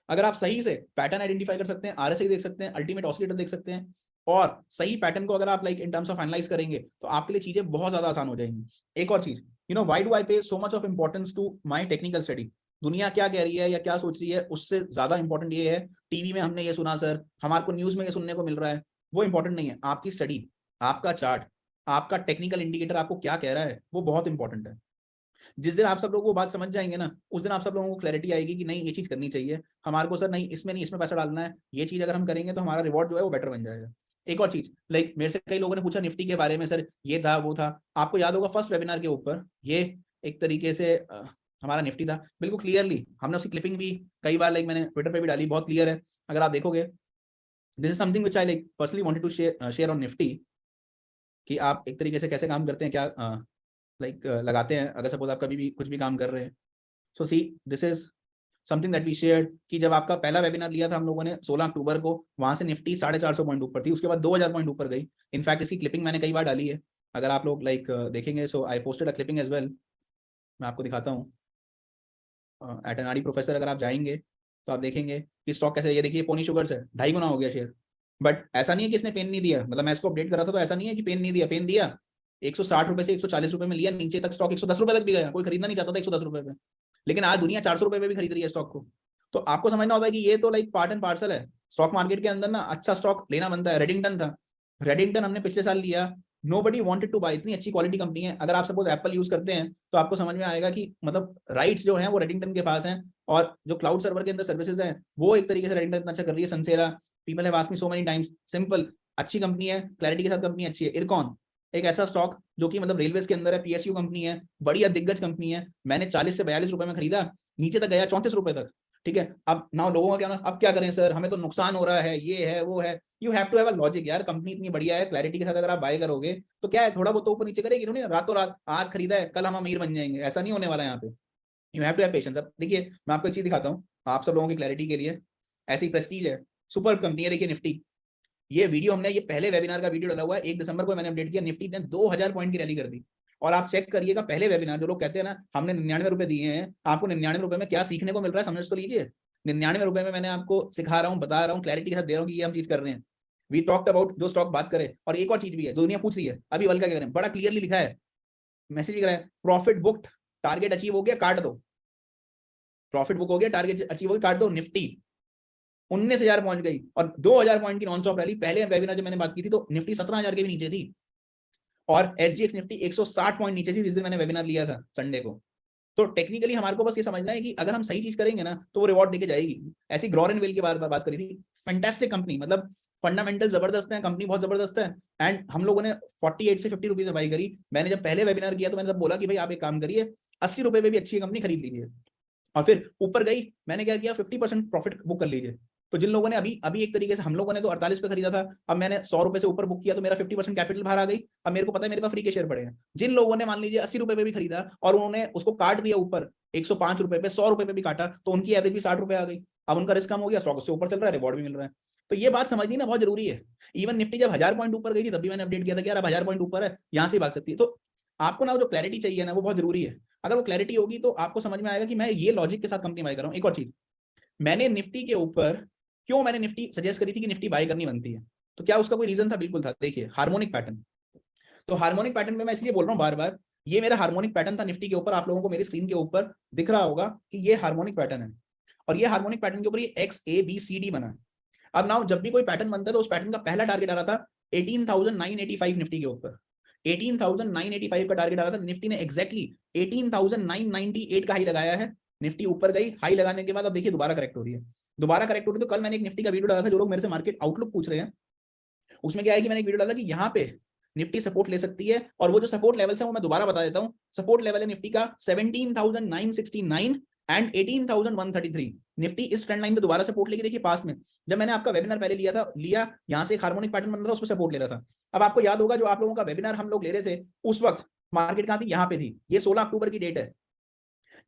अगर आप सही से पैटर्न आइडेंटिफाई कर सकते हैं, आरएसआई देख सकते हैं, अल्टीमेट ऑसिलेटर देख सकते हैं, और सही पैटर्न को अगर आप like in terms of analyse करेंगे तो आपके लिए चीजें बहुत ज्यादा आसान हो जाएंगी। एक और चीज, why do I pay so much of importance to my technical study? दुनिया क्या कह रही है या क्या सोच रही है उससे ज्यादा इंपॉर्टेंट ये है, टीवी में हमने ये सुना सर, हमारे को न्यूज में ये सुनने को मिल रहा है, वो इंपॉर्टेंट नहीं है। आपकी स्टडी, आपका चार्ट, आपका टेक्निकल इंडिकेटर आपको क्या कह रहा है, वो बहुत इंपॉर्टेंट है। जिस दिन आप सब लोग वो बात समझ जाएंगे ना, उस दिन आप सब लोगों को क्लैरिटी आएगी कि नहीं ये चीज करनी चाहिए हमारे को सर, नहीं इसमें नहीं, इसमें पैसा डालना है, ये चीज अगर हम करेंगे तो हमारा रिवॉर्ड जो है वो बेटर बन जाएगा। एक और चीज, लाइक मेरे से कई लोगों ने पूछा निफ्टी के बारे में, सर ये था वो था। आपको याद होगा फर्स्ट वेबिनार के ऊपर ये एक तरीके से हमारा निफ्टी था, बिल्कुल क्लियरली हमने उसकी क्लिपिंग भी कई बार लाइक मैंने ट्विटर पे भी डाली, बहुत क्लियर है अगर आप देखोगे। This is something which I like personally wanted to share on Nifty, कि आप एक तरीके से कैसे काम करते हैं, क्या लाइक लगाते हैं अगर सपोज आप कभी भी कुछ भी काम कर रहे हैं। So see this is something that we shared, कि जब आपका पहला वेबिनार लिया था हम लोगों ने 16 अक्टूबर को, वहां से निफ्टी 450 पॉइंट ऊपर थी, उसके बाद 2000 पॉइंट ऊपर गई। इनफैक्ट इसकी क्लिपिंग मैंने कई बार डाली है, अगर आप लोग लाइक देखेंगे। So I posted a clipping as well, मैं आपको दिखाता हूँ। एट एन आर प्रोफेसर अगर आप जाएंगे तो आप देखेंगे कि स्टॉक कैसे, ये देखिए पोनी शुगर्स है 2.5 गुना हो गया शेयर। बट ऐसा नहीं है कि इसने पेन नहीं दिया, मतलब मैं इसको अपडेट कर रहा था तो ऐसा नहीं है कि पेन नहीं दिया, पेन दिया। 160 रुपए से 140 रुपए में लिया, नीचे तक स्टॉक 110 रुपए तक भी गया, कोई खरीदना नहीं चाहता था 110 रुपए पे, लेकिन आज दुनिया 400 रुपए पे भी खरीद रही है स्टॉक को। तो आपको समझना होता है कि ये तो लाइक पार्ट एंड पार्सल है स्टॉक मार्केट के अंदर ना, अच्छा स्टॉक लेना बनता है। रेडिंगटन था, रेडिंगटन हमने पिछले साल लिया, नोबडी वांटेड टू बाय, इतनी अच्छी क्वालिटी कंपनी है। अगर आप सपोज एप्पल यूज करते हैं तो आपको समझ में आएगा कि मतलब राइट्स जो हैं वो रेडिंगटन के पास हैं, और जो क्लाउड सर्वर के अंदर सर्विसेज हैं वो एक तरीके से रेडिंगटन इतना अच्छा कर रही है। Sansera, people have asked me so many times, simple अच्छी कंपनी है, क्लैरिटी के साथ कंपनी अच्छी है। इरकॉन एक ऐसा स्टॉक जो कि मतलब रेलवेज के अंदर है, पीएसयू कंपनी है, बढ़िया दिग्गज कंपनी है। मैंने 40 से 42 रुपए में खरीदा, नीचे तक गया 34 रुपए तक, ठीक है। अब ना लोगों का क्या ना, अब क्या करें सर, हमें तो नुकसान हो रहा है, ये है वो है। You have to have a logic यार, कंपनी इतनी बढ़िया है, क्लैरिटी के साथ अगर आप बाय करोगे तो क्या है, थोड़ा बहुत तो ऊपर नीचे करेगी नहीं, रातों रात आज खरीदा है कल हम अमीर बन जाएंगे, ऐसा नहीं होने वाला यहाँ पे। You have to have patience. अब देखिए मैं आपको एक चीज दिखाता हूँ आप सब लोगों की क्लैरिटी के लिए, ऐसी प्रेस्टीज है, सुपर कंपनी है। देखिए निफ्टी, ये वीडियो हमने, ये पहले वेबिनार का वीडियो डाला हुआ है, 1 दिसंबर को मैंने अपडेट किया, निफ्टी ने 2000 पॉइंट की रैली कर दी। और आप चेक करिएगा पहले वेबिनार, जो लोग कहते हैं ना हमने 99 रुपए दिए हैं, आपको 99 रुपए में क्या सीखने को मिल रहा है समझ तो लीजिए। 99 रुपए में मैंने आपको सिखा रहा हूँ, बता रहा हूँ, क्लैरिटी के साथ दे रहा हूँ कि ये हम चीज कर रहे हैं। वी टॉक्ड अबाउट जो स्टॉक बात करें। और एक और चीज भी है, दुनिया पूछ रही है अभी वल का क्या करें, बड़ा क्लियरली लिखा है, मैसेज भी करा है, प्रॉफिट बुक्ड, टारगेट अचीव हो गया काट दो, प्रॉफिट बुक हो गया, टारगेट अचीव हो गया काट दो। निफ्टी 19,000 पहुंच गई और 2000 पॉइंट की नॉन स्टॉप रैली। पहले वेबिनार जब मैंने बात की थी तो निफ्टी 17,000 के भी नीचे थी, और एसजीएक्स निफ्टी 160 पॉइंट नीचे थी जिस दिन मैंने वेबिनार लिया था संडे को। तो टेक्निकली हमारे को बस ये समझना है कि अगर हम सही चीज करेंगे ना तो वो रिवॉर्ड देके जाएगी। ऐसी ग्रोर एंड वेल की बात करी थी, फैंटास्टिक कंपनी, मतलब फंडामेंटल जबरदस्त है, कंपनी बहुत जबरदस्त है। एंड हम लोगों ने 48 से 50 रुपीज में बाई करी। मैंने जब पहले वेबिनार किया तो मैंने जब बोला कि भाई आप एक काम करिए, 80 रुपए में भी अच्छी कंपनी खरीद लीजिए, और फिर ऊपर गई, मैंने क्या किया 50% प्रॉफिट बुक कर लीजिए। तो जिन लोगों ने अभी अभी एक तरीके से, हम लोगों ने तो 48 पे खरीदा था, अब मैंने 100 रुपए से ऊपर बुक किया तो मेरा 50% कैपिटल बाहर आ गई। अब मेरे को पता है मेरे पास फ्री के शेयर पड़े हैं। जिन लोगों ने मान लीजिए 80 रुपए पे भी खरीदा और उन्होंने उसको काट दिया ऊपर 105 रुपए पे, 100 रुपए पे भी काटा, तो उनकी एवरेज भी 60 रुपए आ गई। अब उनका रिस्क कम हो गया, स्टॉक उससे ऊपर चल रहा है, रिवॉर्ड भी मिल रहा है। तो ये बात समझनी ना बहुत जरूरी है। इवन निफ्टी जब 1000 पॉइंट ऊपर गई थी तब भी मैंने अपडेट किया था कि यार अब 1000 पॉइंट ऊपर है, यहाँ से भाग सकती है। तो आपको ना जो क्लैरिटी चाहिए ना वो बहुत जरूरी है। अगर वो क्लैरिटी होगी तो आपको समझ में आएगा कि मैं ये लॉजिक के साथ कंपनी बाय कर रहा हूँ। एक और चीज, मैंने निफ्टी के ऊपर क्यों मैंने निफ्टी सजेस्ट करी थी कि निफ्टी बाय करनी बनती है, तो क्या उसका कोई रीजन था? बिल्कुल था। देखिए हार्मोनिक पैटर्न, तो हार्मोनिक पैटर्न में मैं इसलिए बोल रहा हूँ बार बार, ये मेरा हार्मोनिक पैटर्न था निफ्टी के ऊपर। आप लोगों को मेरी स्क्रीन के ऊपर दिख रहा होगा कि ये हार्मोनिक पैटर्न है, और ये हार्मोनिक पैटर्न के ऊपर ये XABCD बना है। अब नाउ जब भी कोई पैटर्न बनता है तो उस पैटर्न का पहला टारगेट आ रहा था 18,985 निफ्टी के ऊपर, 18,985 का टारगेट आ रहा था। निफ्टी ने एग्जैक्टली 18,998 का हाई लगाया है, निफ्टी ऊपर गई, हाई लगाने के बाद अब देखिए दोबारा करेक्ट हो रही है, दोबारा करेक्ट हो रही है। तो कल मैंने एक निफ्टी का वीडियो डाला था, जो लोग मेरे से मार्केट आउटलुक पूछ रहे हैं, उसमें क्या है कि मैंने एक वीडियो डाला कि यहाँ पे निफ्टी सपोर्ट ले सकती है, और वो जो सपोर्ट लेवल्स है वो मैं दोबारा बता देता हूँ। सपोर्ट लेवल है निफ्टी का 17,969 एंड 18,133। निफ्टी इस ट्रेंड लाइन पे दोबारा सपोर्ट लेगी। देखिए पास में जब मैंने आपका वेबिनार पहले लिया यहाँ से एक हार्मोनिक पैटर्न बन रहा था, उस पर सपोर्ट ले रहा था। अब आपको याद होगा जो आप लोगों का वेबिनार हम लोग ले रहे थे उस वक्त मार्केट कहाँ थी, यहाँ पे थी। ये 16 अक्टूबर की डेट है,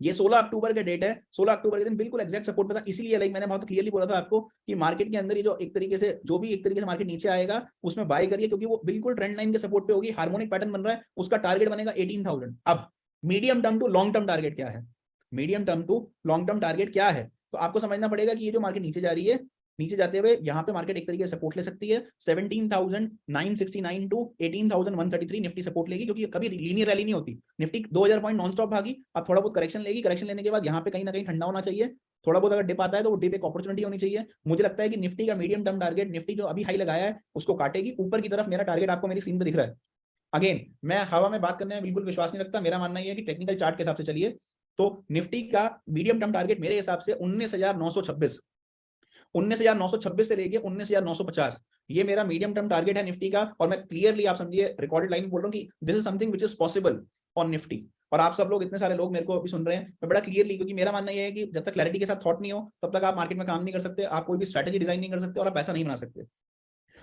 ये 16 अक्टूबर का डेट है, 16 अक्टूबर के दिन बिल्कुल एग्जैक्ट सपोर्ट पे था, इसीलिए लाइक मैंने बहुत क्लियरली बोला था आपको कि मार्केट के अंदर ये जो एक तरीके से जो भी एक तरीके से मार्केट नीचे आएगा उसमें बाय करिए, क्योंकि वो बिल्कुल ट्रेंड लाइन के सपोर्ट पे होगी, हार्मोनिक पैटर्न बन रहा है, उसका टारगेट बनेगा 18,000। अब medium term to long term target क्या है, medium term to long term target क्या है, तो आपको समझना पड़ेगा कि ये जो मार्केट नीचे जा रही है, नीचे जाते हुए यहाँ पे मार्केट एक तरीके से सपोर्ट ले सकती है 17,969 टू 18,133 निफ्टी सपोर्ट लेगी, क्योंकि कभी लीनियर रैली नहीं होती, निफ्टी 2000 पॉइंट नॉन स्टॉप भागी, अब थोड़ा बहुत करेक्शन लेगी, करेक्शन लेने के बाद यहाँ पे कहीं ना कहीं ठंडा होना चाहिए, थोड़ा बहुत अगर डिप आता है तो वो डिप एक अपॉर्चुनिटी होनी चाहिए। मुझे लगता है कि निफ्टी का मीडियम टर्म टारगेट, निफ्टी जो अभी हाई लगाया है उसको काटेगी ऊपर की तरफ, मेरा टारगेट आपको मेरी स्क्रीन पे दिख रहा है। अगेन मैं हवा में बात करने में बिल्कुल विश्वास नहीं रखता, मेरा मानना यह है कि टेक्निकल चार्ट के हिसाब से चलिए, तो निफ्टी का मीडियम टर्म टारगेट मेरे हिसाब से 19,926, 19,926 से लेके 19,950, ये मेरा मीडियम टर्म टारगेट है निफ्टी का, और मैं क्लियरली आप समझिए रिकॉर्डेड लाइन बोल रहा हूँ कि this is something which is possible on Nifty. और आप सब लोग इतने सारे लोग मेरे को अभी सुन रहे हैं, मैं बड़ा क्लियरली, क्योंकि मेरा मानना यह है कि जब तक क्लैरिटी के साथ थॉट नहीं हो तब तक आप मार्केट में काम नहीं कर सकते, आप कोई भी स्ट्रैटेजी डिजाइन नहीं कर सकते और आप पैसा नहीं बना सकते।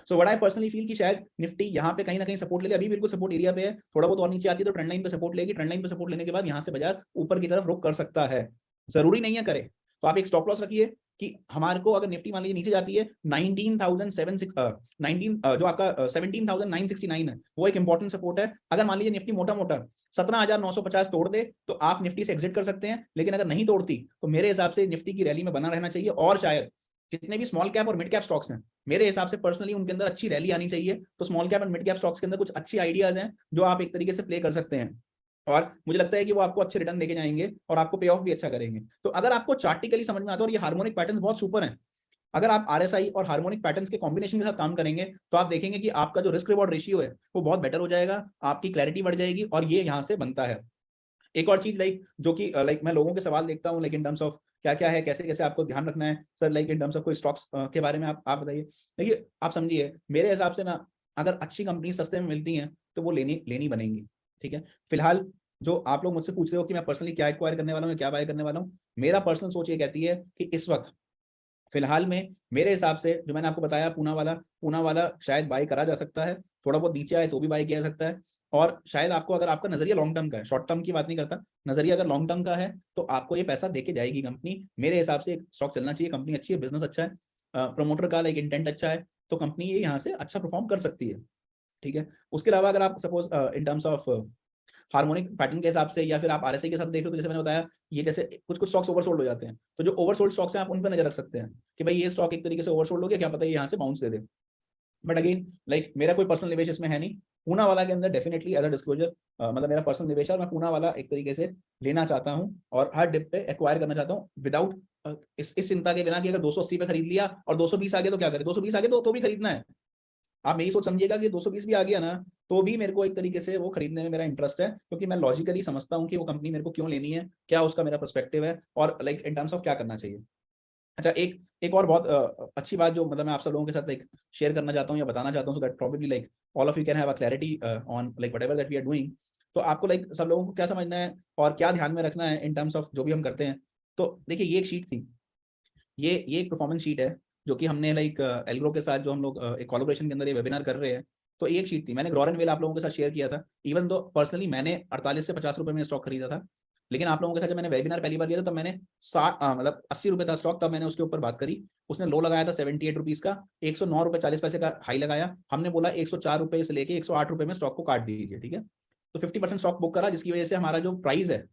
So what I personally feel कि शायद निफ्टी यहाँ पे कहीं ना कहीं सपोर्ट ले ले, अभी बिल्कुल सपोर्ट एरिया पे है, थोड़ा बहुत और नीचे आती है तो ट्रेंड लाइन पे सपोर्ट लेगी, ट्रेंड लाइन पे सपोर्ट लेने के बाद यहाँ से बाजार ऊपर की तरफ रुक कर सकता है, जरूरी नहीं है करे, तो आप एक स्टॉप लॉस रखिए कि हमारे को अगर निफ्टी मान लीजिए नीचे जाती है 19,769 जो आपका 17,969 है, वो एक इंपॉर्टेंट सपोर्ट है। अगर मान लीजिए निफ्टी मोटा मोटा 17,950 तोड़ दे तो आप निफ्टी से एग्जिट कर सकते हैं, लेकिन अगर नहीं तोड़ती तो मेरे हिसाब से निफ्टी की रैली में बना रहना चाहिए, और शायद जितने भी स्मॉल कैप और मिड कैप स्टॉक्स हैं मेरे हिसाब से पर्सनली उनके अंदर अच्छी रैली आनी चाहिए, तो स्मॉल कैप और मिड कैप स्टॉक्स के अंदर कुछ अच्छी आइडियाज हैं जो आप एक तरीके से प्ले कर सकते हैं, और मुझे लगता है कि वो आपको अच्छे रिटर्न देके जाएंगे और आपको पे ऑफ भी अच्छा करेंगे। तो अगर आपको चार्टिकली समझ में आता है और ये हार्मोनिक पैटर्न्स बहुत सुपर हैं, अगर आप आरएसआई और हार्मोनिक पैटर्न्स के कॉम्बिनेशन के साथ काम करेंगे तो आप देखेंगे कि आपका जो रिस्क रिवॉर्ड रेशियो है वो बहुत बेटर हो जाएगा, आपकी क्लैरिटी बढ़ जाएगी, और ये यहाँ से बनता है। एक और चीज लाइक जो कि लाइक मैं लोगों के सवाल देखता हूँ लाइक इन टर्म्स ऑफ क्या क्या है, कैसे कैसे आपको ध्यान रखना है sir, like in terms of कोई स्टॉक्स के बारे में आप बताइए। देखिए आप समझिए मेरे हिसाब से ना, अगर अच्छी कंपनी सस्ते में मिलती हैं तो वो लेनी लेनी बनेंगी, ठीक है। फिलहाल जो आप लोग मुझसे पूछ रहे हो कि मैं पर्सनली क्या एक्वायर करने वाला हूँ, क्या बाय करने वाला हूँ, मेरा पर्सनल सोच ये कहती है कि इस वक्त फिलहाल में मेरे हिसाब से जो मैंने आपको बताया पूना वाला शायद बाय करा जा सकता है, थोड़ा बहुत नीचे आए तो भी बाय किया जा सकता है, और शायद आपको अगर आपका नजरिया लॉन्ग टर्म का है, शॉर्ट टर्म की बात नहीं करता, नजरिया अगर लॉन्ग टर्म का है तो आपको ये पैसा देके जाएगी कंपनी, मेरे हिसाब से एक स्टॉक चलना चाहिए, कंपनी अच्छी है, बिजनेस अच्छा है, प्रमोटर का लाइक इंटेंट अच्छा है, तो कंपनी ये यहाँ से अच्छा परफॉर्म कर सकती है, ठीक है। उसके अलावा अगर आप suppose in terms of harmonic pattern के हिसाब से या फिर आप आरएसआई के साथ देख लो, तो जैसे मैंने बताया ये जैसे कुछ कुछ स्टॉक्स ओवरसोल्ड हो जाते हैं, तो जो ओवरसोल्ड स्टॉक्स हैं आप उन पर नजर रख सकते हैं कि भाई ये स्टॉक एक तरीके से ओवरसोल्ड हो गया, क्या पता है यहाँ से bounce they they. But again like मेरा कोई पर्सनल निवेश इसमें है नहीं, पूना वाला के अंदर डेफिनेटली एज अ डिस्क्लोजर मतलब मेरा पर्सनल निवेश है और मैं पूना वाला एक तरीके से लेना चाहता हूँ और हर डिप पे एक्वायर करना चाहता हूँ विदाउट इस चिंता के बिना कि अगर 280 पे खरीद लिया और 220 आ गया तो क्या करें, 220 आ गया तो भी खरीदना है। आप मेरी सोच समझिएगा कि 220 भी आ गया ना तो भी मेरे को एक तरीके से वो खरीदने में मेरा इंटरेस्ट है, क्योंकि मैं लॉजिकली समझता हूँ कि वो कंपनी मेरे को क्यों लेनी है, क्या उसका मेरा पर्सपेक्टिव है और लाइक इन टर्म्स ऑफ क्या करना चाहिए। अच्छा एक एक और बहुत अच्छी बात जो मतलब मैं आप सब लोगों के साथ लाइक शेयर करना चाहता हूँ या बताना चाहता हूँ, so that probably like all of you can have a clarity on like whatever that we are doing. तो आपको लाइक सब लोगों को क्या समझना है और क्या ध्यान में रखना है इन टर्म्स ऑफ जो भी हम करते हैं। तो देखिए ये एक शीट थी, ये एक परफॉर्मेंस शीट है जो कि हमने लाइक एल्ग्रो के साथ जो हम लोग एक कोलैबोरेशन के अंदर ये वेबिनार कर रहे हैं, तो एक शीट थी, मैंने ग्रोर एंड वेल आप लोगों के साथ शेयर किया था, इवन दो पर्सनली मैंने 48 से 50 रुपए में स्टॉक खरीदा था, लेकिन आप लोगों के साथ जब मैंने वेबिनार पहली बार किया था तब मैंने 60 मतलब 80 रुपए था स्टॉक, तब मैंने उसके ऊपर बात करी, उसने लो लगाया था 78 रुपीज का, 109 रुपए 40 पैसे का हाई लगाया, हमने बोला 104 रुपए से लेके 108 रुपए में स्टॉक को काट दीजिए, ठीक है। तो 50% स्टॉक बुक करा, जिसकी वजह से हमारा जो प्राइस है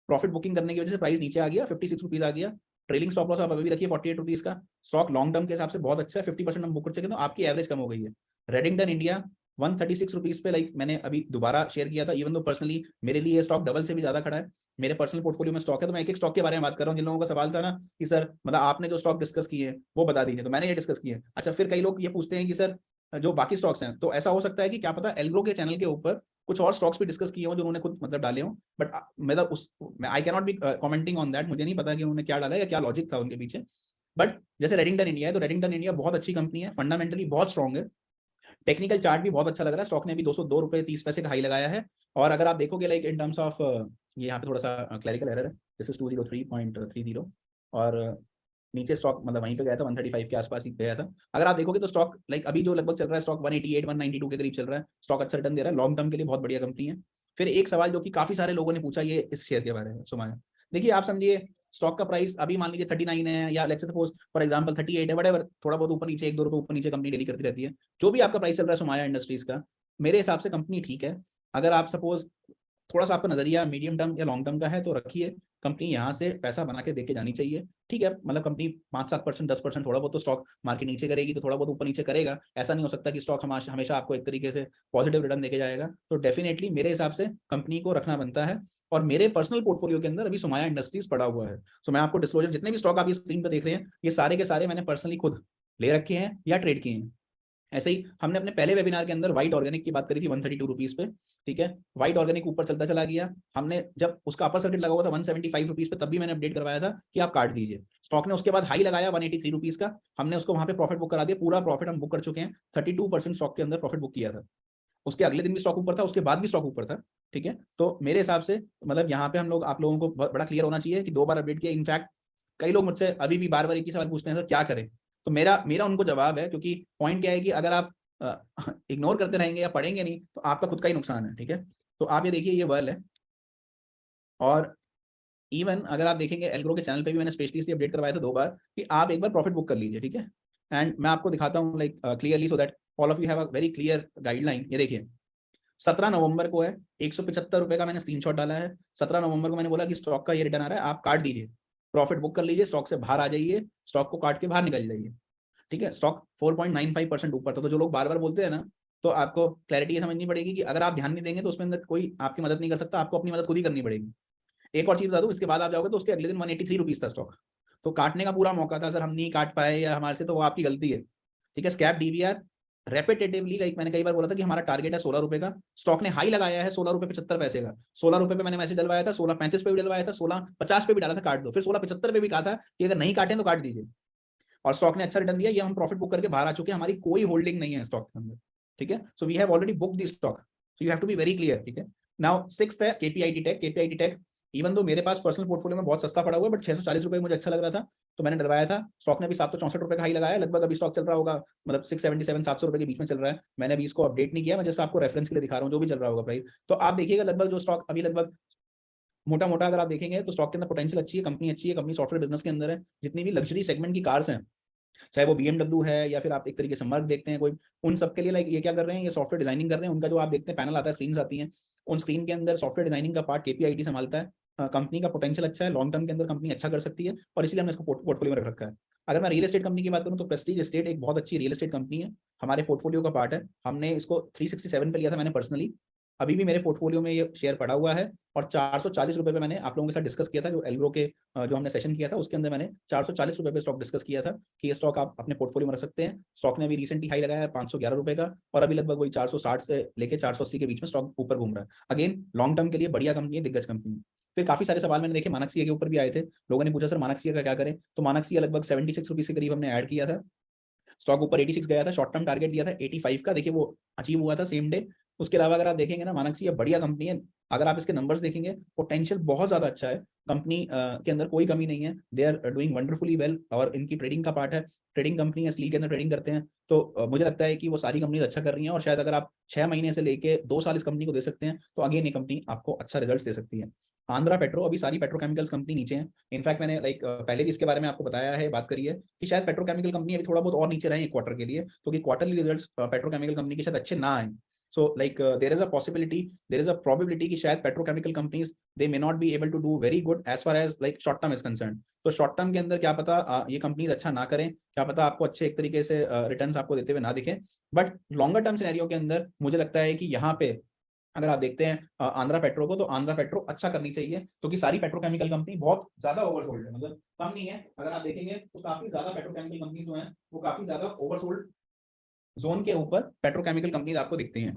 प्रॉफिट बुकिंग करने की वजह से प्राइस नीचे आ गया, 56 रुपीज आ गया। ट्रेलिंग स्टॉप लॉस आप अभी भी रखिए 48 रुपीज का, स्टॉक लॉन्ग टर्म के हिसाब से बहुत अच्छा है, 50% हम बुक कर चुके तो आपकी एवरेज कम हो गई है। रेडिंगटन इंडिया 136 रुपीज पे लाइक मैंने अभी दोबारा शेयर किया था, इवन दो पर्सनली मेरे लिए ये स्टॉक डबल से भी ज्यादा खड़ा है, मेरे पर्सनल पोर्टफोलियो में स्टॉक है, तो मैं एक एक स्टॉक के बारे में बात कर रहा हूँ। जिन लोगों का सवाल था ना कि सर मतलब आपने जो स्टॉक डिस्कस किए वो बता दीजिए, तो मैंने ये डिस्कस किए। अच्छा फिर कई लोग ये पूछते हैं कि सर जो बाकी स्टॉक्स हैं, तो ऐसा हो सकता है कि क्या पता एल्ग्रो के चैनल के ऊपर कुछ और स्टॉक्स भी डिस्कस किए हो जो उन्होंने खुद मतलब डाले हो, बट मतलब उस I can not be commenting on that, मुझे नहीं पता कि उन्होंने क्या डाला या क्या लॉजिक था उनके पीछे। बट जैसे रेडिंगटन इंडिया है, तो रेडिंगटन इंडिया बहुत अच्छी कंपनी है, फंडामेंटली बहुत स्ट्रॉग है, टेक्निकल चार्ट भी बहुत अच्छा लग रहा है, स्टॉक ने भी 202 रुपए 30 पैसे का हाई लगाया है। और अगर आप देखोगे लाइक इन टर्म्स ऑफ ये यहाँ पे थोड़ा सा क्लैरिकल एरर है, दिस इज 203.30 और नीचे स्टॉक मतलब वहीं पे गया था 135 के आसपास ही गया था। अगर आप देखोगे तो स्टॉक लाइक अभी जो लगभग चल रहा है स्टॉक 188 192 के करीब चल रहा है, स्टॉक अच्छा रिटर्न दे रहा है, लॉन्ग टर्म के लिए बहुत बढ़िया कंपनी है। फिर एक सवाल जो कि काफी सारे लोगों ने पूछा ये इस शेयर के बारे में, सुमाया देखिए आप समझिए स्टॉक का प्राइस अभी मान लीजिए 39 है या लेट्स सपोज फॉर एग्जांपल 38 है, वटेवर, थोड़ा बहुत ऊपर नीचे 1-2 रुपए ऊपर नीचे कंपनी डेली करती रहती है। जो भी आपका प्राइस चल रहा है सोमाया इंडस्ट्रीज का, मेरे हिसाब से कंपनी ठीक है। अगर आप सपोज थोड़ा सा आपका नजरिया मीडियम टर्म या लॉन्ग टर्म का है तो रखिए, कंपनी यहाँ से पैसा बना के देके जानी चाहिए। ठीक है, मतलब कंपनी 5-7%, 10% थोड़ा बहुत तो स्टॉक मार्केट नीचे करेगी तो थोड़ा बहुत ऊपर नीचे करेगा, ऐसा नहीं हो सकता कि स्टॉक हमेशा आपको एक तरीके से पॉजिटिव रिटर्न देके जाएगा। तो डेफिनेटली मेरे हिसाब से कंपनी को रखना बनता है। और मेरे पर्सनल पोर्टफोलियो के अंदर अभी सोमाया इंडस्ट्रीज पड़ा हुआ है। सो मैं आपको डिस्क्लोजर, जितने भी स्टॉक आप इस स्क्रीन पर देख रहे हैं, ये सारे के सारे मैंने पर्सनली खुद ले रखे हैं या ट्रेड किए हैं। ऐसे ही हमने अपने पहले वेबिनार के अंदर व्हाइट ऑर्गेनिक की बात करी थी 132 रुपीज पे। ठीक है, व्हाइट ऑर्गेनिक ऊपर चलता चला गया, हमने जब उसका अपर सर्किट लगा हुआ था 175 रुपीज पे, तब भी मैंने अपडेट करवाया था कि आप काट दीजिए। स्टॉक ने उसके बाद हाई लगाया 183 रुपीज का, हमने उसको वहां पे प्रॉफिट बुक करा दिया, पूरा प्रॉफिट हम बुक कर चुके हैं। 32% स्टॉक के अंदर प्रॉफिट बुक किया था। उसके अगले दिन भी स्टॉक ऊपर था, उसके बाद भी स्टॉक ऊपर था। ठीक है, तो मेरे हिसाब से मतलब यहाँ पे हम लोग, आप लोगों को बड़ा क्लियर होना चाहिए कि 2 बार अपडेट किया। इनफैक्ट कई लोग मुझसे अभी भी बार बार एक ही सवाल पूछते हैं, सर क्या करें। तो मेरा मेरा उनको जवाब है, क्योंकि पॉइंट क्या है कि अगर आप इग्नोर करते रहेंगे या पढ़ेंगे नहीं तो आपका खुद का ही नुकसान है। ठीक है, तो आप ये देखिए ये वर्ल है, और इवन अगर आप देखेंगे एल्ग्रो के चैनल पे भी मैंने स्पेशली अपडेट करवाया था 2 बार कि आप एक बार प्रॉफिट बुक कर लीजिए। ठीक है, एंड मैं आपको दिखाता हूँ like clearly, so that all of you have a very clear guideline. ये देखिए 17 नवंबर को है, 175 रुपए का मैंने स्क्रीनशॉट डाला है। 17 नवंबर को मैंने बोला कि स्टॉक का ये रिटर्न आ रहा है, आप काट दीजिए, प्रॉफिट बुक कर लीजिए, स्टॉक से बाहर आ जाइए, स्टॉक को काट के बाहर निकल जाइए। ठीक है, स्टॉक 4.95% ऊपर था। तो जो लोग बार बार बोलते हैं ना, तो आपको क्लैरिटी ये समझनी पड़ेगी कि अगर आप ध्यान नहीं देंगे तो उसमें अंदर कोई आपकी मदद नहीं कर सकता, आपको अपनी मदद खुद ही करनी पड़ेगी। एक और चीज बता दूं, इसके बाद आप जाओगे तो उसके अगले दिन 183 रुपीज था स्टॉक। तो काटने का पूरा मौका था, सर हम नहीं काट पाए या हमारे से, तो वो आपकी गलती है। ठीक है, स्कैप डीवीआर रेपिटेटिवली, लाइक मैंने कई बार बोला था कि हमारा टारगेट है 16 रुपए का, स्टॉक ने हाई लगाया है 16 रुपए 75 पैसे का। 16 रुपए पे मैंने मैसेज डलवाया था, 16.35 पे भी डलवाया था, 16.50 पे भी डाला था काट दो, फिर 16.75 पे भी कहा था कि अगर नहीं काटें तो काट दीजिए। और स्टॉक ने अच्छा रिटर्न दिया, ये हम प्रॉफिट बुक करके बाहर आ चुके हैं, हमारी कोई होल्डिंग नहीं है स्टॉक के अंदर। ठीक है, so we have already book the stock, so you have to be very clear. ठीक है, नाउ 6th है KPIT tech. KPIT tech even though मेरे पास पर्सनल पोर्टफोलियो में बहुत सस्ता पड़ा हुआ है, बट 640 रुपए मुझे अच्छा लग रहा था तो मैंने डलवाया था। स्टॉक ने भी 764 रुपए का हाई लगाया, लगभग अभी स्टॉक चल रहा होगा मतलब 677-700 रुपए के बीच में चल रहा है। मैंने अभी इसको अपडेट नहीं किया, मैं जस्ट आपको रेफरेंस के लिए दिखा रहा हूँ जो भी चल रहा होगा प्राइस। तो आप देखिएगा लगभग जो स्टॉक अभी लगभग मोटा मोटा अगर आप देखेंगे तो स्टॉक के अंदर पोटेंशियल अच्छी है, कंपनी अच्छी है, कंपनी सॉफ्टवेयर बिजनेस के अंदर है। जितनी भी लग्जरी सेगमेंट की कार्स हैं, चाहे वो BMW है या फिर आप एक तरीके से मर्क देखते हैं कोई, उन सब के लिए लाइक ये क्या कर रहे हैं, ये सॉफ्टवेयर डिजाइनिंग कर रहे हैं। उनका जो आप देखते हैं पैनल आता है, स्क्रीन आती हैं, उन स्क्रीन के अंदर सॉफ्टवेयर डिजाइनिंग का पार्ट केपीआईटी संभालता है। कंपनी का पोटेंशियल अच्छा है, लॉन्ग टर्म के अंदर कंपनी अच्छा कर सकती है, और इसलिए हमने इसको पोर्टफोलियो में रख रखा है। अगर मैं रियल एस्टेट कंपनी की बात करूं तो प्रेस्टीज एस्टेट एक बहुत अच्छी रियल एस्टेट कंपनी है, हमारे पोर्टफोलियो का पार्ट है। हमने इसको 367 पे लिया था मैंने पर्सनली, अभी भी मेरे पोर्टफोलियो में ये शेयर पड़ा हुआ है। और 440 रुपए पे मैंने आप लोगों के साथ डिस्कस किया था, जो एल्ग्रो के जो हमने सेशन किया था उसके अंदर मैंने 440 रुपए पे स्टॉक डिस्कस किया था कि ये स्टॉक आप अपने पोर्टफोलियो में रख सकते हैं। स्टॉक ने अभी रिसेंटली हाई लगाया है 511 रुपए का, और अभी लगभग वही 460 से लेके 480 के बीच में स्टॉक ऊपर घूम रहा है। अगेन लॉन्ग टर्म के लिए बढ़िया कंपनी है, दिग्गज कंपनी है। फिर काफी सारे सवाल मैंने देखे मानक के ऊपर भी आए थे, लोगों ने पूछा सर मानक का क्या करें। तो मानक लगभग 76 रुपीज के करीब हमने ऐड किया था, स्टॉक ऊपर 86 गया था, शॉर्ट टर्म टारगेट दिया था 85 का, देखिए वो अचीव हुआ था सेम डे। उसके अलावा अगर आप देखेंगे ना, मानक बढ़िया कंपनी है, अगर आप इसके नंबर्स देखेंगे पोटेंशियल बहुत ज्यादा अच्छा है, कंपनी के अंदर कोई कमी नहीं है, they are doing wonderfully well. और इनकी ट्रेडिंग का पार्ट है, ट्रेडिंग कंपनी है, स्टील के अंदर ट्रेडिंग करते हैं। तो मुझे लगता है कि वो सारी कंपनी अच्छा कर रही हैं, और शायद अगर आप 6 महीने से लेके 2 साल इस कंपनी को दे सकते हैं तो अगेन ये कंपनी आपको अच्छा रिजल्ट दे सकती है। आंध्रा पेट्रो, अभी सारी पेट्रोकेमिकल्स कंपनी नीचे हैं। इनफैक्ट मैंने पहले भी इसके बारे में आपको बताया है, बात करी है कि शायद पेट्रोकेमिकल कंपनी अभी थोड़ा बहुत और नीचे रहे क्वार्टर के लिए, क्योंकि क्वार्टरली रिजल्ट्स पेट्रोकेमिकल कंपनी के शायद अच्छे ना आए। So like there is a possibility, there is a probability कि शायद petrochemical companies they may not be able to do very good as far as like short term is concern. तो short term के अंदर क्या पता ये companies अच्छा ना करें, क्या पता आपको अच्छे एक तरीके से रिटर्न्स आपको देते हुए ना दिखें। बट लॉन्गर टर्म सिनेरियो के अंदर मुझे लगता है कि यहाँ पे अगर आप देखते हैं आंध्रा पेट्रो को, तो आंध्रा पेट्रो अच्छा करनी चाहिए, क्योंकि सारी पेट्रोकेमिकल कंपनी बहुत ज्यादा ओवरसोल्ड है, मतलब कम नहीं है। अगर आप देखेंगे तो काफी ज्यादा पेट्रोकेमिकल कंपनी जो है वो काफी ज्यादा ओवरसोल्ड जोन के ऊपर पेट्रोकेमिकल कंपनीज आपको दिखती हैं।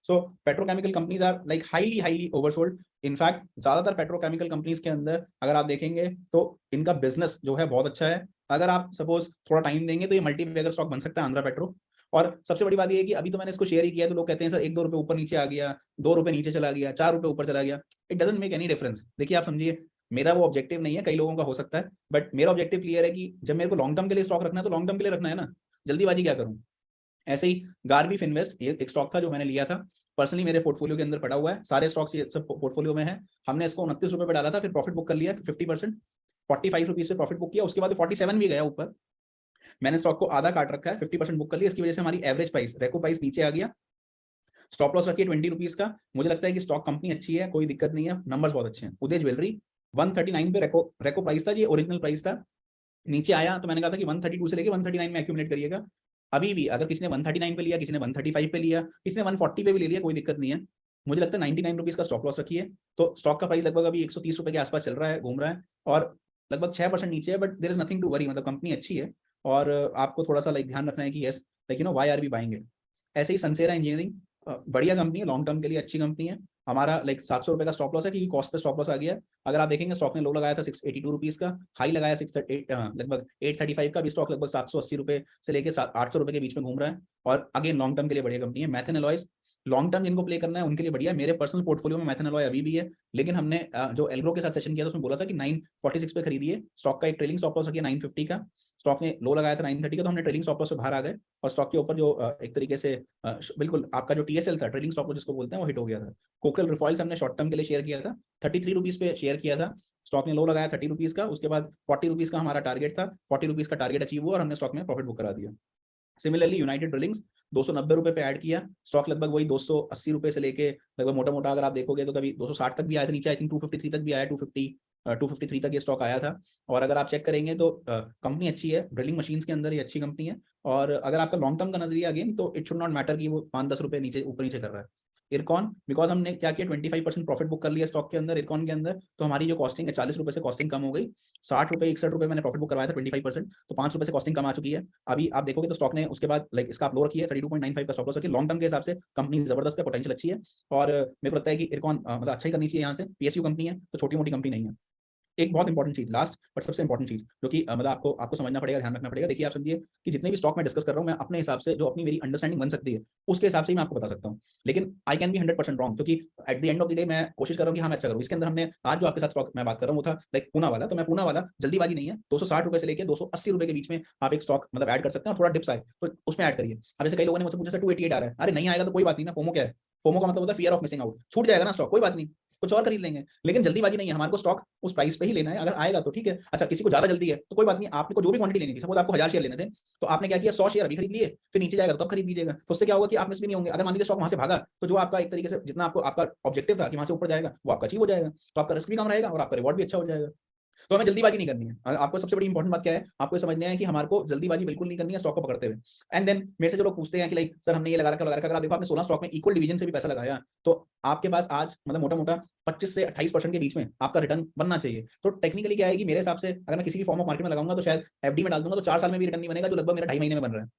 So petrochemical companies are like highly highly oversold. In fact ज्यादातर पेट्रोकेमिकल कंपनीज के अंदर अगर आप देखेंगे तो इनका बिजनेस जो है बहुत अच्छा है। अगर आप सपोज थोड़ा टाइम देंगे तो ये मल्टी बैगर स्टॉक बन सकता है आंध्रा पेट्रो। और सबसे बड़ी बात ये है कि अभी तो मैंने इसको शेयर ही किया, तो लोग कहते हैं सर 1-2 रुपए ऊपर नीचे आ गया, 2 रुपए नीचे चला गया, 4 रुपए ऊपर चला गया, it doesn't make any difference. देखिए आप समझिए, मेरा वो ऑब्जेक्टिव नहीं है, कई लोगों का हो सकता है, बट मेरा ऑब्जेक्टिव क्लियर है कि जब मेरे को लॉन्ग टर्म के लिए स्टॉक रखना है तो लॉन्ग टर्म के लिए रखना है ना, जल्दीबाजी क्या करूं। ऐसे ही गार्बी फिनवेस्ट, ये एक स्टॉक था जो मैंने लिया था, पर्सनली मेरे पोर्टफोलियो के अंदर पड़ा हुआ है, सारे स्टॉक्स ये सब पोर्टफोलियो में है। हमने इसको 29 रुपए पे डाला था, फिर प्रॉफिट बुक कर लिया 50%, 45 रुपीज पे प्रॉफिट बुक किया, उसके बाद 47 भी गया ऊपर। मैंने स्टॉक को आधा काट रखा है, 50% बुक कर लिया, इसकी वजह से हमारी एवरेज प्राइस, रेको प्राइस नीचे आ गया। स्टॉप लॉस रखिए 20 रुपीज का। मुझे लगता है कि स्टॉक कंपनी अच्छी है, कोई दिक्कत नहीं है, नंबर्स बहुत अच्छे हैं। उदय ज्वेलरी 139 पे रेको प्राइस था, ये ओरिजिनल प्राइस था, नीचे आया तो मैंने कहा था कि 132 से लेके 139 में एक्यूमुलेट करिएगा। अभी भी अगर किसी ने 139 पे लिया, किसी ने 135 पे लिया, किसी ने 140 पे भी ले लिया, कोई दिक्कत नहीं है। मुझे लगता है 99 रुपीज का स्टॉप लॉस रखिए। तो स्टॉक का प्राइस लगभग अभी 130 रुपए के आसपास चल रहा है, घूम रहा है, और लगभग 6% नीचे है, but there is nothing to worry, मतलब कंपनी अच्छी है। और आपको थोड़ा सा ध्यान रखना है कि yes like why are we buying it. ऐसे ही सनसेरा इंजीनियरिंग बढ़िया कंपनी है, लॉन्ग टर्म के लिए अच्छी कंपनी है। हमारा 700 रुपए का स्टॉप लॉस है, कि कॉस्ट पे स्टॉप लॉस आ गया है। अगर आप देखेंगे स्टॉक ने लो लगाया था 682 रुपीज का, हाई लगाया लगभग 835 का, भी स्टॉक लगभग 780 रुपए से लेकर 800 रुपए के बीच में घूम रहा है। और अगेन लॉन्ग टर्म के लिए बढ़िया कंपनी है। मैथन एलॉयज लॉन्ग टर्म जिनको प्ले करना है उनके लिए बढ़िया। मेरे पर्सनल पोर्टफोलियो में मैथन एलॉय अभी भी है, लेकिन हमने जो एल्ग्रो के साथ सेशन किया था उसमें बोला था कि 946 पे खरीदिए। स्टॉक का एक ट्रेलिंग स्टॉप लॉस रखिए 950 का, स्टॉक ने लो लगाया था 930 का, तो हमने ट्रेलिंग स्टॉप लॉस से बाहर आ गए, और स्टॉक के ऊपर जो एक तरीके से बिल्कुल आपका जो टीएसएल था, ट्रेलिंग स्टॉप लॉस जिसको बोलते हैं, वो हिट हो गया था। कोकल रिफॉइल्स हमने शॉर्ट टर्म के लिए शेयर किया था, 33 रुपीज पे शेयर किया था, स्टॉक ने लो लगाया 30 रुपीज का, उसके बाद 40 रुपीज का हमारा टारगेट था, 40 रुपीज का टारगेट अचीव हुआ और हमने स्टॉक में प्रॉफिट बुक करा दिया। सिमिलरली यूनाइटेड ड्रिलिंग्स 290 रुपए पे ऐड किया, स्टॉक लगभग वही 280 रुपए से लेके लगभग मोटा मोटा अगर आप देखोगे तो कभी 260 तक भी आया था, नीचे आई थिंक 253 तक भी आया, 253 तक ये स्टॉक आया था। और अगर आप चेक करेंगे तो कंपनी अच्छी है, ड्रिलिंग मशीन्स के अंदर ये अच्छी कंपनी है। और अगर आपका लॉन्ग टर्म का नजरिया अगेन, तो इट शुड नॉट मैटर कि वो 5-10 रुपए नीचे ऊपर नीचे कर रहा है। इरकॉन, बिकॉज हमने क्या किया 25% प्रॉफिट बुक कर लिया स्टॉक के अंदर, इरकॉन के अंदर, तो हमारी जो कॉस्टिंग है 40 रुपए से कॉस्टिंग कम हो गई, 60 रुपए 61 रुपए मैंने प्रॉफिट बुक करवाया था 25%, तो 5 रुपए से कॉस्टिंग कम आ चुकी है। अभी आप देखोगे तो स्टॉक ने उसके बाद इसका आप लो रखी है 32.95 का स्टॉप लॉस रखिए। लॉन्ग टर्म के हिसाब से कंपनी जबरदस्त है, पोटेंशियल अच्छी है, और मेरे को लगता है कि इरकॉन मतलब अच्छा ही करनी चाहिए। यहाँ से पीएसयू कंपनी है, तो छोटी मोटी कंपनी नहीं है। एक बहुत इंपॉर्टेंट चीज, लास्ट बट सबसे इंपॉर्टेंट चीज, जो कि मतलब आपको समझना पड़ेगा, ध्यान रखना पड़ेगा। देखिए आप समझिए कि जितने भी स्टॉक मैं डिस्कस कर रहा हूँ, मैं अपने हिसाब से जो अपनी मेरी अंडरस्टैंडिंग बन सकती है उसके हिसाब से ही मैं आपको बता सकता हूँ, लेकिन आई कैन बी 100% रॉन्ग, क्योंकि eight the end of the day मैं कोशिश कर रहा हूँ कि हाँ मैं अच्छा करूँ। इसके अंदर हमने आज जो आपके साथ स्टॉक मैं बात कर रहा हूँ वो था पूना वाला, तो मैं पूना वाला जल्दीबाजी नहीं है, 260 रुपए से लेकर 280 रुपए के बीच में आप एक स्टॉक मतलब ऐड कर सकते हैं, और थोड़ा डिप्स आए तो उसमें ऐड करिए। अब जैसे कई लोगों ने मुझसे पूछा 288 आ रहा है, अरे नहीं आएगा तो कोई बात नहीं ना, फोमो क्या है? फोमो का मतलब होता है फियर ऑफ मिसिंग आउट, छूट जाएगा ना स्टॉक, कोई बात नहीं, कुछ और खरीद लेंगे, लेकिन जल्दीबाजी नहीं है, हमारे को स्टॉक उस प्राइस पे ही लेना है। अगर आएगा तो ठीक है। अच्छा किसी को ज्यादा जल्दी है तो कोई बात नहीं, आपको जो भी क्वांटिटी लेनी थी, सपोज आपको 1000 शेयर लेने थे, तो आपने क्या किया 100 शेयर अभी खरीद लिए, फिर नीचे जाएगा तो खरीद लीजिएगा, तो उससे क्या होगा कि आप मिस भी नहीं होंगे। अगर मान लीजिए स्टॉक वहां से भागा, तो जो आपका एक तरीके से जितना आपको आपका ऑब्जेक्टिव था कि वहां से ऊपर जाएगा, वो आपका अचीव हो जाएगा, तो आपका रिस्क भी कम रहेगा और आपका रिवॉर्ड भी अच्छा हो जाएगा। तो हमें जल्दीबाजी नहीं करनी है। आपको सबसे बड़ी इंपॉर्टेंट बात क्या है, आपको ये समझना है कि हमारे को जल्दीबाजी बिल्कुल नहीं करनी है स्टॉक को पकड़ते हुए। एंड देन मेरे से जो लोग पूछते हैं कि लाइक सर हमने ये लगा रखा, अगर आप देखो आपने 16 स्टॉक में इक्वल डिवीजन से भी पैसा लगाया, तो आपके पास आज मतलब मोटा मोटा 25 से 28% के बीच में आपका रिटर्न बनना चाहिए। तो टेक्निकली क्या है कि मेरे हिसाब से अगर मैं किसी भी फॉर्म ऑफ मार्केट में लगाऊंगा तो शायद एफडी में डाल दूंगा तो 4 साल में भी रिटर्न नहीं बनेगा, जो लगभग मेरा 2.5 महीने में बन रहा है।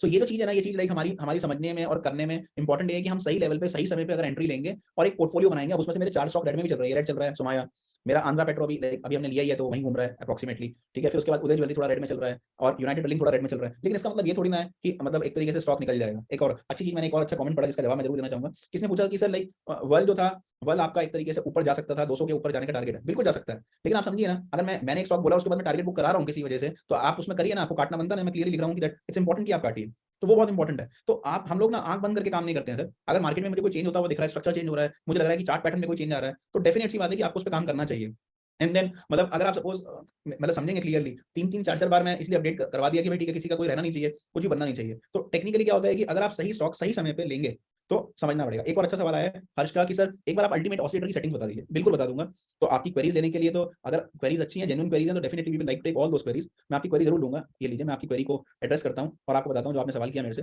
सो ये जो चीज है ना, ये चीज लाइक हमारी समझने में और करने में इंपॉर्टेंट है कि हम सही लेवल पे सही समय पे अगर एंट्री लेंगे और एक पोर्टफोलियो बनाएंगे। अब उसमें से मेरे 4 स्टॉक रेड में भी चल रहे हैं, रेड चल रहा है सोमाया, मेरा आंध्रा पेट्रो अभी अभी हमने लिया ही है तो वहीं घूम रहा है अप्रोक्सीमेटली, ठीक है। फिर उसके बाद उदय ज्वेलरी थोड़ा रेड में चल रहा है, और यूनाइटेड ड्रिलिंग थोड़ा रेड में चल रहा है। लेकिन इसका मतलब ये थोड़ी ना है कि मतलब एक तरीके से स्टॉक निकल जाएगा। एक और अच्छी चीज, मैंने एक और अच्छा कमेंट पढ़ा जिसका जवाब मैं जरूर देना चाहूंगा। किसने पूछा कि सर लाइक वर्ल्ड जो था, वर्ल्ड आपका एक तरीके से ऊपर जा सकता था, 200 के ऊपर जाने का टारगेट है, बिल्कुल जा सकता है। लेकिन आप समझिए ना, अगर मैंने एक स्टॉक बोला उसके बाद मैं टारगेट बुक करा रहा हूँ किसी वजह से, तो आप उसमें करिए ना, आपको काटना बनता है। मैं क्लियरली लिख रहा हूँ कि दैट इट्स इंपॉर्टेंट कि आप काटिए, तो वो बहुत इंपॉर्टेंट है। तो आप हम लोग ना आंख बंद करके काम नहीं करते हैं सर। अगर मार्केट में मुझे कोई चेंज होता हुआ दिख रहा है, स्ट्रक्चर चेंज हो रहा है, मुझे लग रहा है कि चार्ट पैटर्न में कोई चेंज आ रहा है, तो डेफिनेट सी बात है कि आपको उस पर काम करना चाहिए। एंड देन मतलब अगर आप सपोज मतलब समझेंगे क्लियरली, 3-3 4-4 बार मैं इसलिए अपडेट करवा दिया कि भाई ठीक है, किसी का कोई रहना नहीं चाहिए, कुछ भी बनना नहीं चाहिए। तो टेक्निकली क्या होता है कि अगर आप सही स्टॉक सही समय पे लेंगे तो समझना पड़ेगा। एक और अच्छा सवाल आया है हर्ष का कि सर एक बार आप अल्टीमेट ऑसिलेटर की सेटिंग्स बता दीजिए। बिल्कुल बता दूंगा। तो आपकी क्वेरीज लेने के लिए, तो अगर क्वेरीज अच्छी हैं, जेन्युइन क्वेरीज हैं, तो definitely we will like take all those queries. मैं आपकी क्वेरी जरूर लूंगा, ये लीजिए मैं आपकी क्वेरी को एड्रेस करता हूं और आपको बताता हूं जो आपने सवाल किया मेरे से।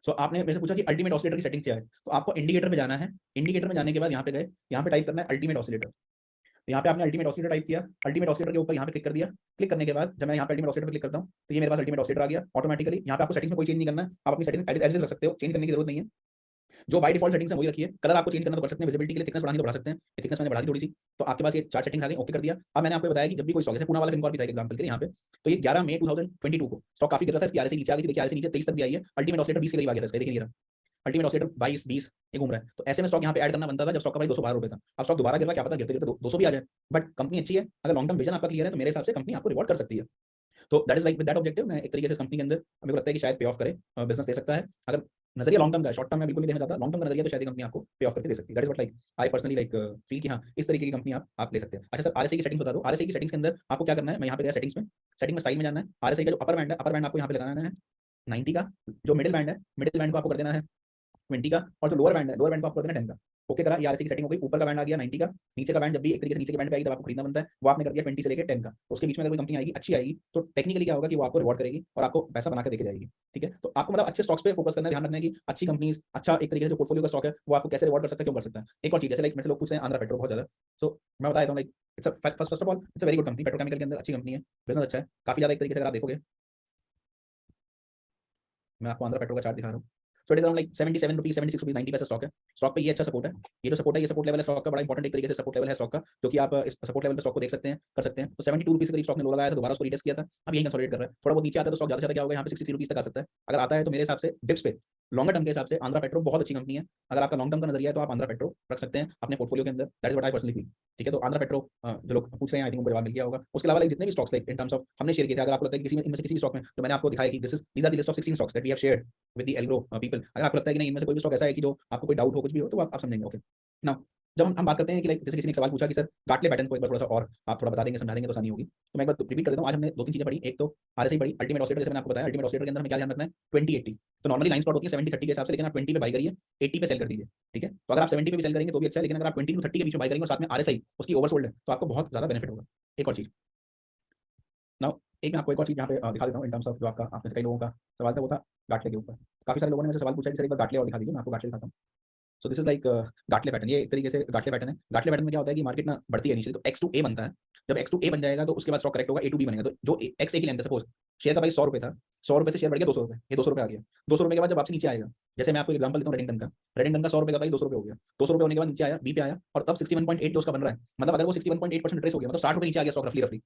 सो आपने मेरे से पूछा कि अल्टीमेट ऑसिलेटर की सेटिंग क्या है, तो आपको इंडिकेटर पे जाना है। इंडिकेटर में जाने के बाद यहाँ पे गए, यहाँ पे टाइप करना है अल्टीमेट ऑसिलेटर। तो यहाँ पे आपने अल्टीमेट ऑसिलेटर टाइप किया, अल्टीमेट ऑसिलेटर के ऊपर यहाँ पे क्लिक कर दिया। क्लिक करने के बाद जब मैं यहाँ पे अल्टीमेट ऑसिलेटर पे क्लिक करता हूँ तो ये मेरे पास अल्टीमेट ऑसिलेटर आ गया ऑटोमेटिकली। यहाँ पे आपको सेटिंग्स में कोई चेंज नहीं करना है, आप अपनी सेटिंग्स एज इट रख सकते हो, चेंज करने की जरूरत नहीं है। जो बाय डिफॉल्ट सेटिंग्स है वही रखिए। कलर आपको चेंज करना तो कर सकते हैं, विजिबिलिटी के लिए थिकनेस बढ़ानी तो बढ़ा सकते हैं, ये थिकनेस मैंने बढ़ा दी थोड़ी सी। तो आपके पास ये 4 सेटिंग्स आ गई, ओके कर दिया। अब मैंने आपको बताया कि जब भी कोई स्टॉक, जैसे पूना वाला फिनकॉर्प भी था एग्जांपल के लिए यहाँ पे, तो ये 11 मई 2022 को स्टॉक काफी गिर रहा था, इसकी आगे से नीचे आ गई थी, देखिए आगे से नीचे 23 तक भी आई है। अल्टीमेट ऑसिलेटर 20 के करीब आ गया था इसका, देखिए अल्टीमेट ऑसिलेटर 22-20 ये घूम रहा है। तो ऐसे में स्टॉक यहाँ पे ऐड करना बनता था जब स्टॉक का प्राइस 212 रुपए था। अब स्टॉक दोबारा गिर रहा है, क्या पता गिरते गिरते 200 भी आ जाए, बट कंपनी अच्छी है, अगर लॉन्ग टर्म विजन आपका क्लियर है तो मेरे हिसाब से कंपनी आपको रिवॉर्ड कर सकती है। तो that is like with that objective मैं एक तरीके से कंपनी के अंदर मेरे को लगता है कि शायद पे ऑफ करे, बिजनेस दे सकता है। अगर नजरिया लॉन्ग टर्म का, शॉर्ट टर्म में बिल्कुल नहीं देखना चाहता, लॉन्ग टर्म का नजरिया तो शायद कंपनी आपको पे ऑफ करके दे सकती है। That is what like I personally like feel कि हाँ इस तरीके की कंपनी आप ले सकते हैं। अच्छा सर आरएसआई की सेटिंग्स बता दो। आरएसआई की सेटिंग्स के अंदर आपको क्या करना है, मैं यहाँ पे गया सेटिंग्स में, सेटिंग में स्टाइल में जाना है। आरएसआई का जो अपर बैंड है, अपर बैंड आपको यहाँ पे लगाना है 90 का। जो मिडिल बैंड है, मिडिल बैंड को आपको कर देना है 20 का। और जो लोअर बैंड है, लोअर बैंड को आपको कर देना 10 का। ओके करा, ये आरएसआई की सेटिंग हो गई। ऊपर का बैंड आ गया 90 का, नीचे का बैंड जब भी एक तरीके से नीचे के बैंड पे आएगी तब आपको खरीदना बनता है, वो आपने कर दिया 20 से लेकर 10 का। तो उसके बीच में अगर कोई कंपनी आएगी अच्छी आएगी तो टेक्निकली क्या होगा कि वो आपको रिवॉर्ड करेगी और आपको पैसा बना के देके जाएगी। ठीक है, तो आपको मतलब अच्छे स्टॉक्स पे फोकस करना है, ध्यान रखना है कि अच्छी कंपनीज, अच्छा एक तरीके से जो पोर्टफोलियो का स्टॉक है वो आपको कैसे रिवॉर्ड कर सकता है, क्यों कर सकता है। एक और चीज जैसे लाइक मेरे से लोग पूछ रहे हैं आंध्रा पेट्रो बहुत ज्यादा, तो मैं बता देता हूँ like it's first of all it's a very good company, petrochemical के अंदर अच्छी कंपनी है, बिजनेस अच्छा है काफी ज्यादा। एक तरीके से अगर आप देखोगे, मैं आपको आंध्रा पेट्रोल का चार्ट दिखा रहा हूँ। So it is around like 77 rupees 76 rupees 90 पैसा स्टॉक है। स्टॉक पे ये अच्छा सपोर्ट है। ये जो सपोर्ट है, ये सपोर्ट लेवल है स्टॉक का, बड़ा इंपॉर्टेंट एक तरीके से सपोर्ट लेवल है स्टॉक का, जो कि आप इस सपोर्ट लेवल पे स्टॉक को देख सकते हैं, कर सकते हैं। तो 72 रुपीज के करीब स्टॉक ने लो लगाया था, दोबारा उसको रीटेस्ट किया था, अब यही कंसोलिडेट कर रहा है। थोड़ा बहुत नीचे आता है तो स्टॉक ज्यादा से ज्यादा क्या होगा, यहाँ पे 63 रुपीज तक आ सकता है। अगर आता है तो मेरे हिसाब से डिप्स पे लॉन्गर टर्म के हिसाब से आंध्रा पेट्रो बहुत अच्छी कंपनी है। अगर आपका लॉन्ग टर्म का नजरिया है तो आप आंध्रा पेट्रो रख सकते हैं अपने पोर्टफोलियो के अंदर। That is what I personally feel. ठीक है, तो आंध्रा पेट्रो जो लोग पूछ रहे हैं आई थिंक उनको जवाब मिल गया होगा। उसके अलावा जितने भी stocks like in terms of हमने शेयर किए थे, अगर आपको लगता है कि किसी में इनमें से किसी भी स्टॉक में, तो मैंने आपको दिखाया कि these are the list of 16 stocks that we have shared with the algo people. अगर आपको लगता है कि नहीं इनमें से कोई भी स्टॉक ऐसा है कि जो आपको कोई डाउट हो कुछ भी हो तो आप समझेंगे। ओके नाउ जब हम बात करते हैं कि लाइक जैसे किसी ने एक सवाल पूछा कि सर गाटले पैटर्न को एक बार थोड़ा सा और आप थोड़ा बता देंगे, समझा देंगे तो आसानी होगी। तो मैं एक बार रिपीट कर देता हूँ। आज हमने दो तीन चीजें पढ़ी। एक तो आरएसआई पढ़ी, अल्टीमेट ऑसिलेटर, जैसे मैंने आपको बताया अल्टीमेट ऑसिलेटर के अंदर हमें क्या ध्यान रखना है 20-80। तो नॉर्मली लाइन स्पॉट होती है 70-30 के हिसाब से, लेकिन आप 20 पे बाई करिए, 80 पे सेल कर दीजिए। ठीक है, तो अगर आप 70 पे भी सेल करेंगे तो भी अच्छा है, लेकिन अगर आप 20 to 30 के बीच में बाई करेंगे और साथ में आरएसआई उसकी ओवरसोल्ड है तो आपको बहुत ज्यादा बेनिफिट होगा। एक और चीज नाउ, एक मैं आपको एक और चीज यहाँ पे दिखा देता हूँ इन टर्म्स ऑफ जो आपका आपने कई लोगों का सवाल था वो था गाटले के ऊपर। काफी सारे लोगों ने मुझे सवाल पूछा कि सर एक बार गाटले और दिखा दीजिए, मैं आपको गाटले दिखाता हूँ। So this is like Gartley pattern. ये एक तरीके से गाटले पैटर्न है। गाटले पैटर्न में क्या होता है कि मार्केट ना बढ़ती है इनिशियली तो एक्स टू ए बनता है। जब एक्स टू ए बन जाएगा तो उसके बाद स्टॉक करेक्ट होगा, ए टू बी बनेगा। तो जो एक्स ए की लेंथ है, सपोज शेयर का प्राइस 100 रुपये था, 100 रुपये से शेयर बढ़ गया 200 रुपये, ये 200 रुपये आ गया। 200 रुपये के बाद जब वापसी नीचे आएगा, जैसे मैं आपको एग्जाम्पल देता हूँ रेडिंगटन का, रेडिंगटन का 100 रुपये का प्राइस 200 रुपये हो गया, 200 रुपये होने के बाद नीचे आया, बी पे आया और तब 61.8 जो उसका बन रहा है, मतलब अगर वो 61.8% ट्रेस हो गया, मतलब 60 रुपये नीचे आ गया स्टॉक रफली रफली,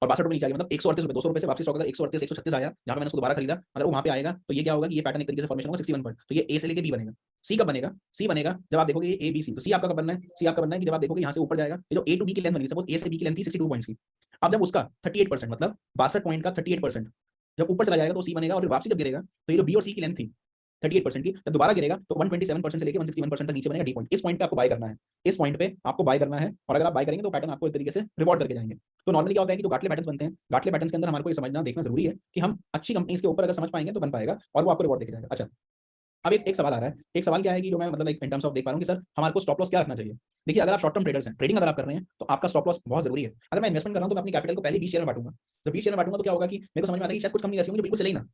और 62 रुपये नीचे आ गया, मतलब 138 रुपये, 200 रुपये से वापसी स्टॉक का 138 136 आया, जहां पे मैंने उसको दोबारा खरीदा, अगर वो वहां पे आएगा तो ये क्या होगा कि ये पैटर्न एक तरीके से फॉर्मेशन होगा 61 पॉइंट। तो ये ए से लेके बी बनेगा। सी कब बनेगा, सी बनेगा जब आप देखोगे ये ए बी सी। तो सी आपका कब बनना है, सी आपका बनना है कि जब आप देखोगे यहाँ से ऊपर जाएगा, ये जो ए टू बी की लेंथ बनी, सपोज ए से बी की लेंथ थी 62 पॉइंट्स की, अब जब उसका 38% मतलब 62 पॉइंट का 38% जब ऊपर चला जाएगा तो सी बनेगा, और फिर वापसी जब गिरेगा तो ये जो बी और सी की लेंथ थी 38% की, जब दोबारा गिरेगा तो 127% से लेकर 161% तक नीचे बनेगा डी पॉइंट। इस पॉइंट पे आपको बाय करना है, इस पॉइंट पे आपको बाय करना है, और अगर आप बाय करेंगे तो पैटर्न आपको एक तरीके से रिवॉर्ड करके जाएंगे। तो नॉर्मली क्या होता है कि जो गाटले पैटर्न्स बनते हैं, गाटले पैटर्न्स के अंदर हमारे को ये समझना देखना जरूरी है कि हम अच्छी कंपनीज के ऊपर अगर समझ पाएंगे तो बन पाएगा और वो आपको रिवॉर्ड देके जाएगा। अच्छा, अब एक सवाल आ रहा है, एक सवाल क्या है कि जो मैं मतलब इन टर्म्स ऑफ देख पा रहा हूँ कि सर हमारे को स्टॉप लॉस क्या रखना चाहिए। देखिए अगर आप शॉर्ट टर्म ट्रेडर्स हैं, ट्रेडिंग अगर आप कर रहे हैं तो आपका स्टॉप लॉस बहुत जरूरी है। अगर मैं इन्वेस्टमेंट कर रहा हूं तो मैं अपनी कैपिटल को पहले 20 शेयर में बांटूंगा। जब 20 शेयर में बांटूंगा तो क्या होगा कि मेरे को समझ में आता है कि शायद कुछ कंपनी ऐसी होंगी जो बिल्कुल चले ही ना,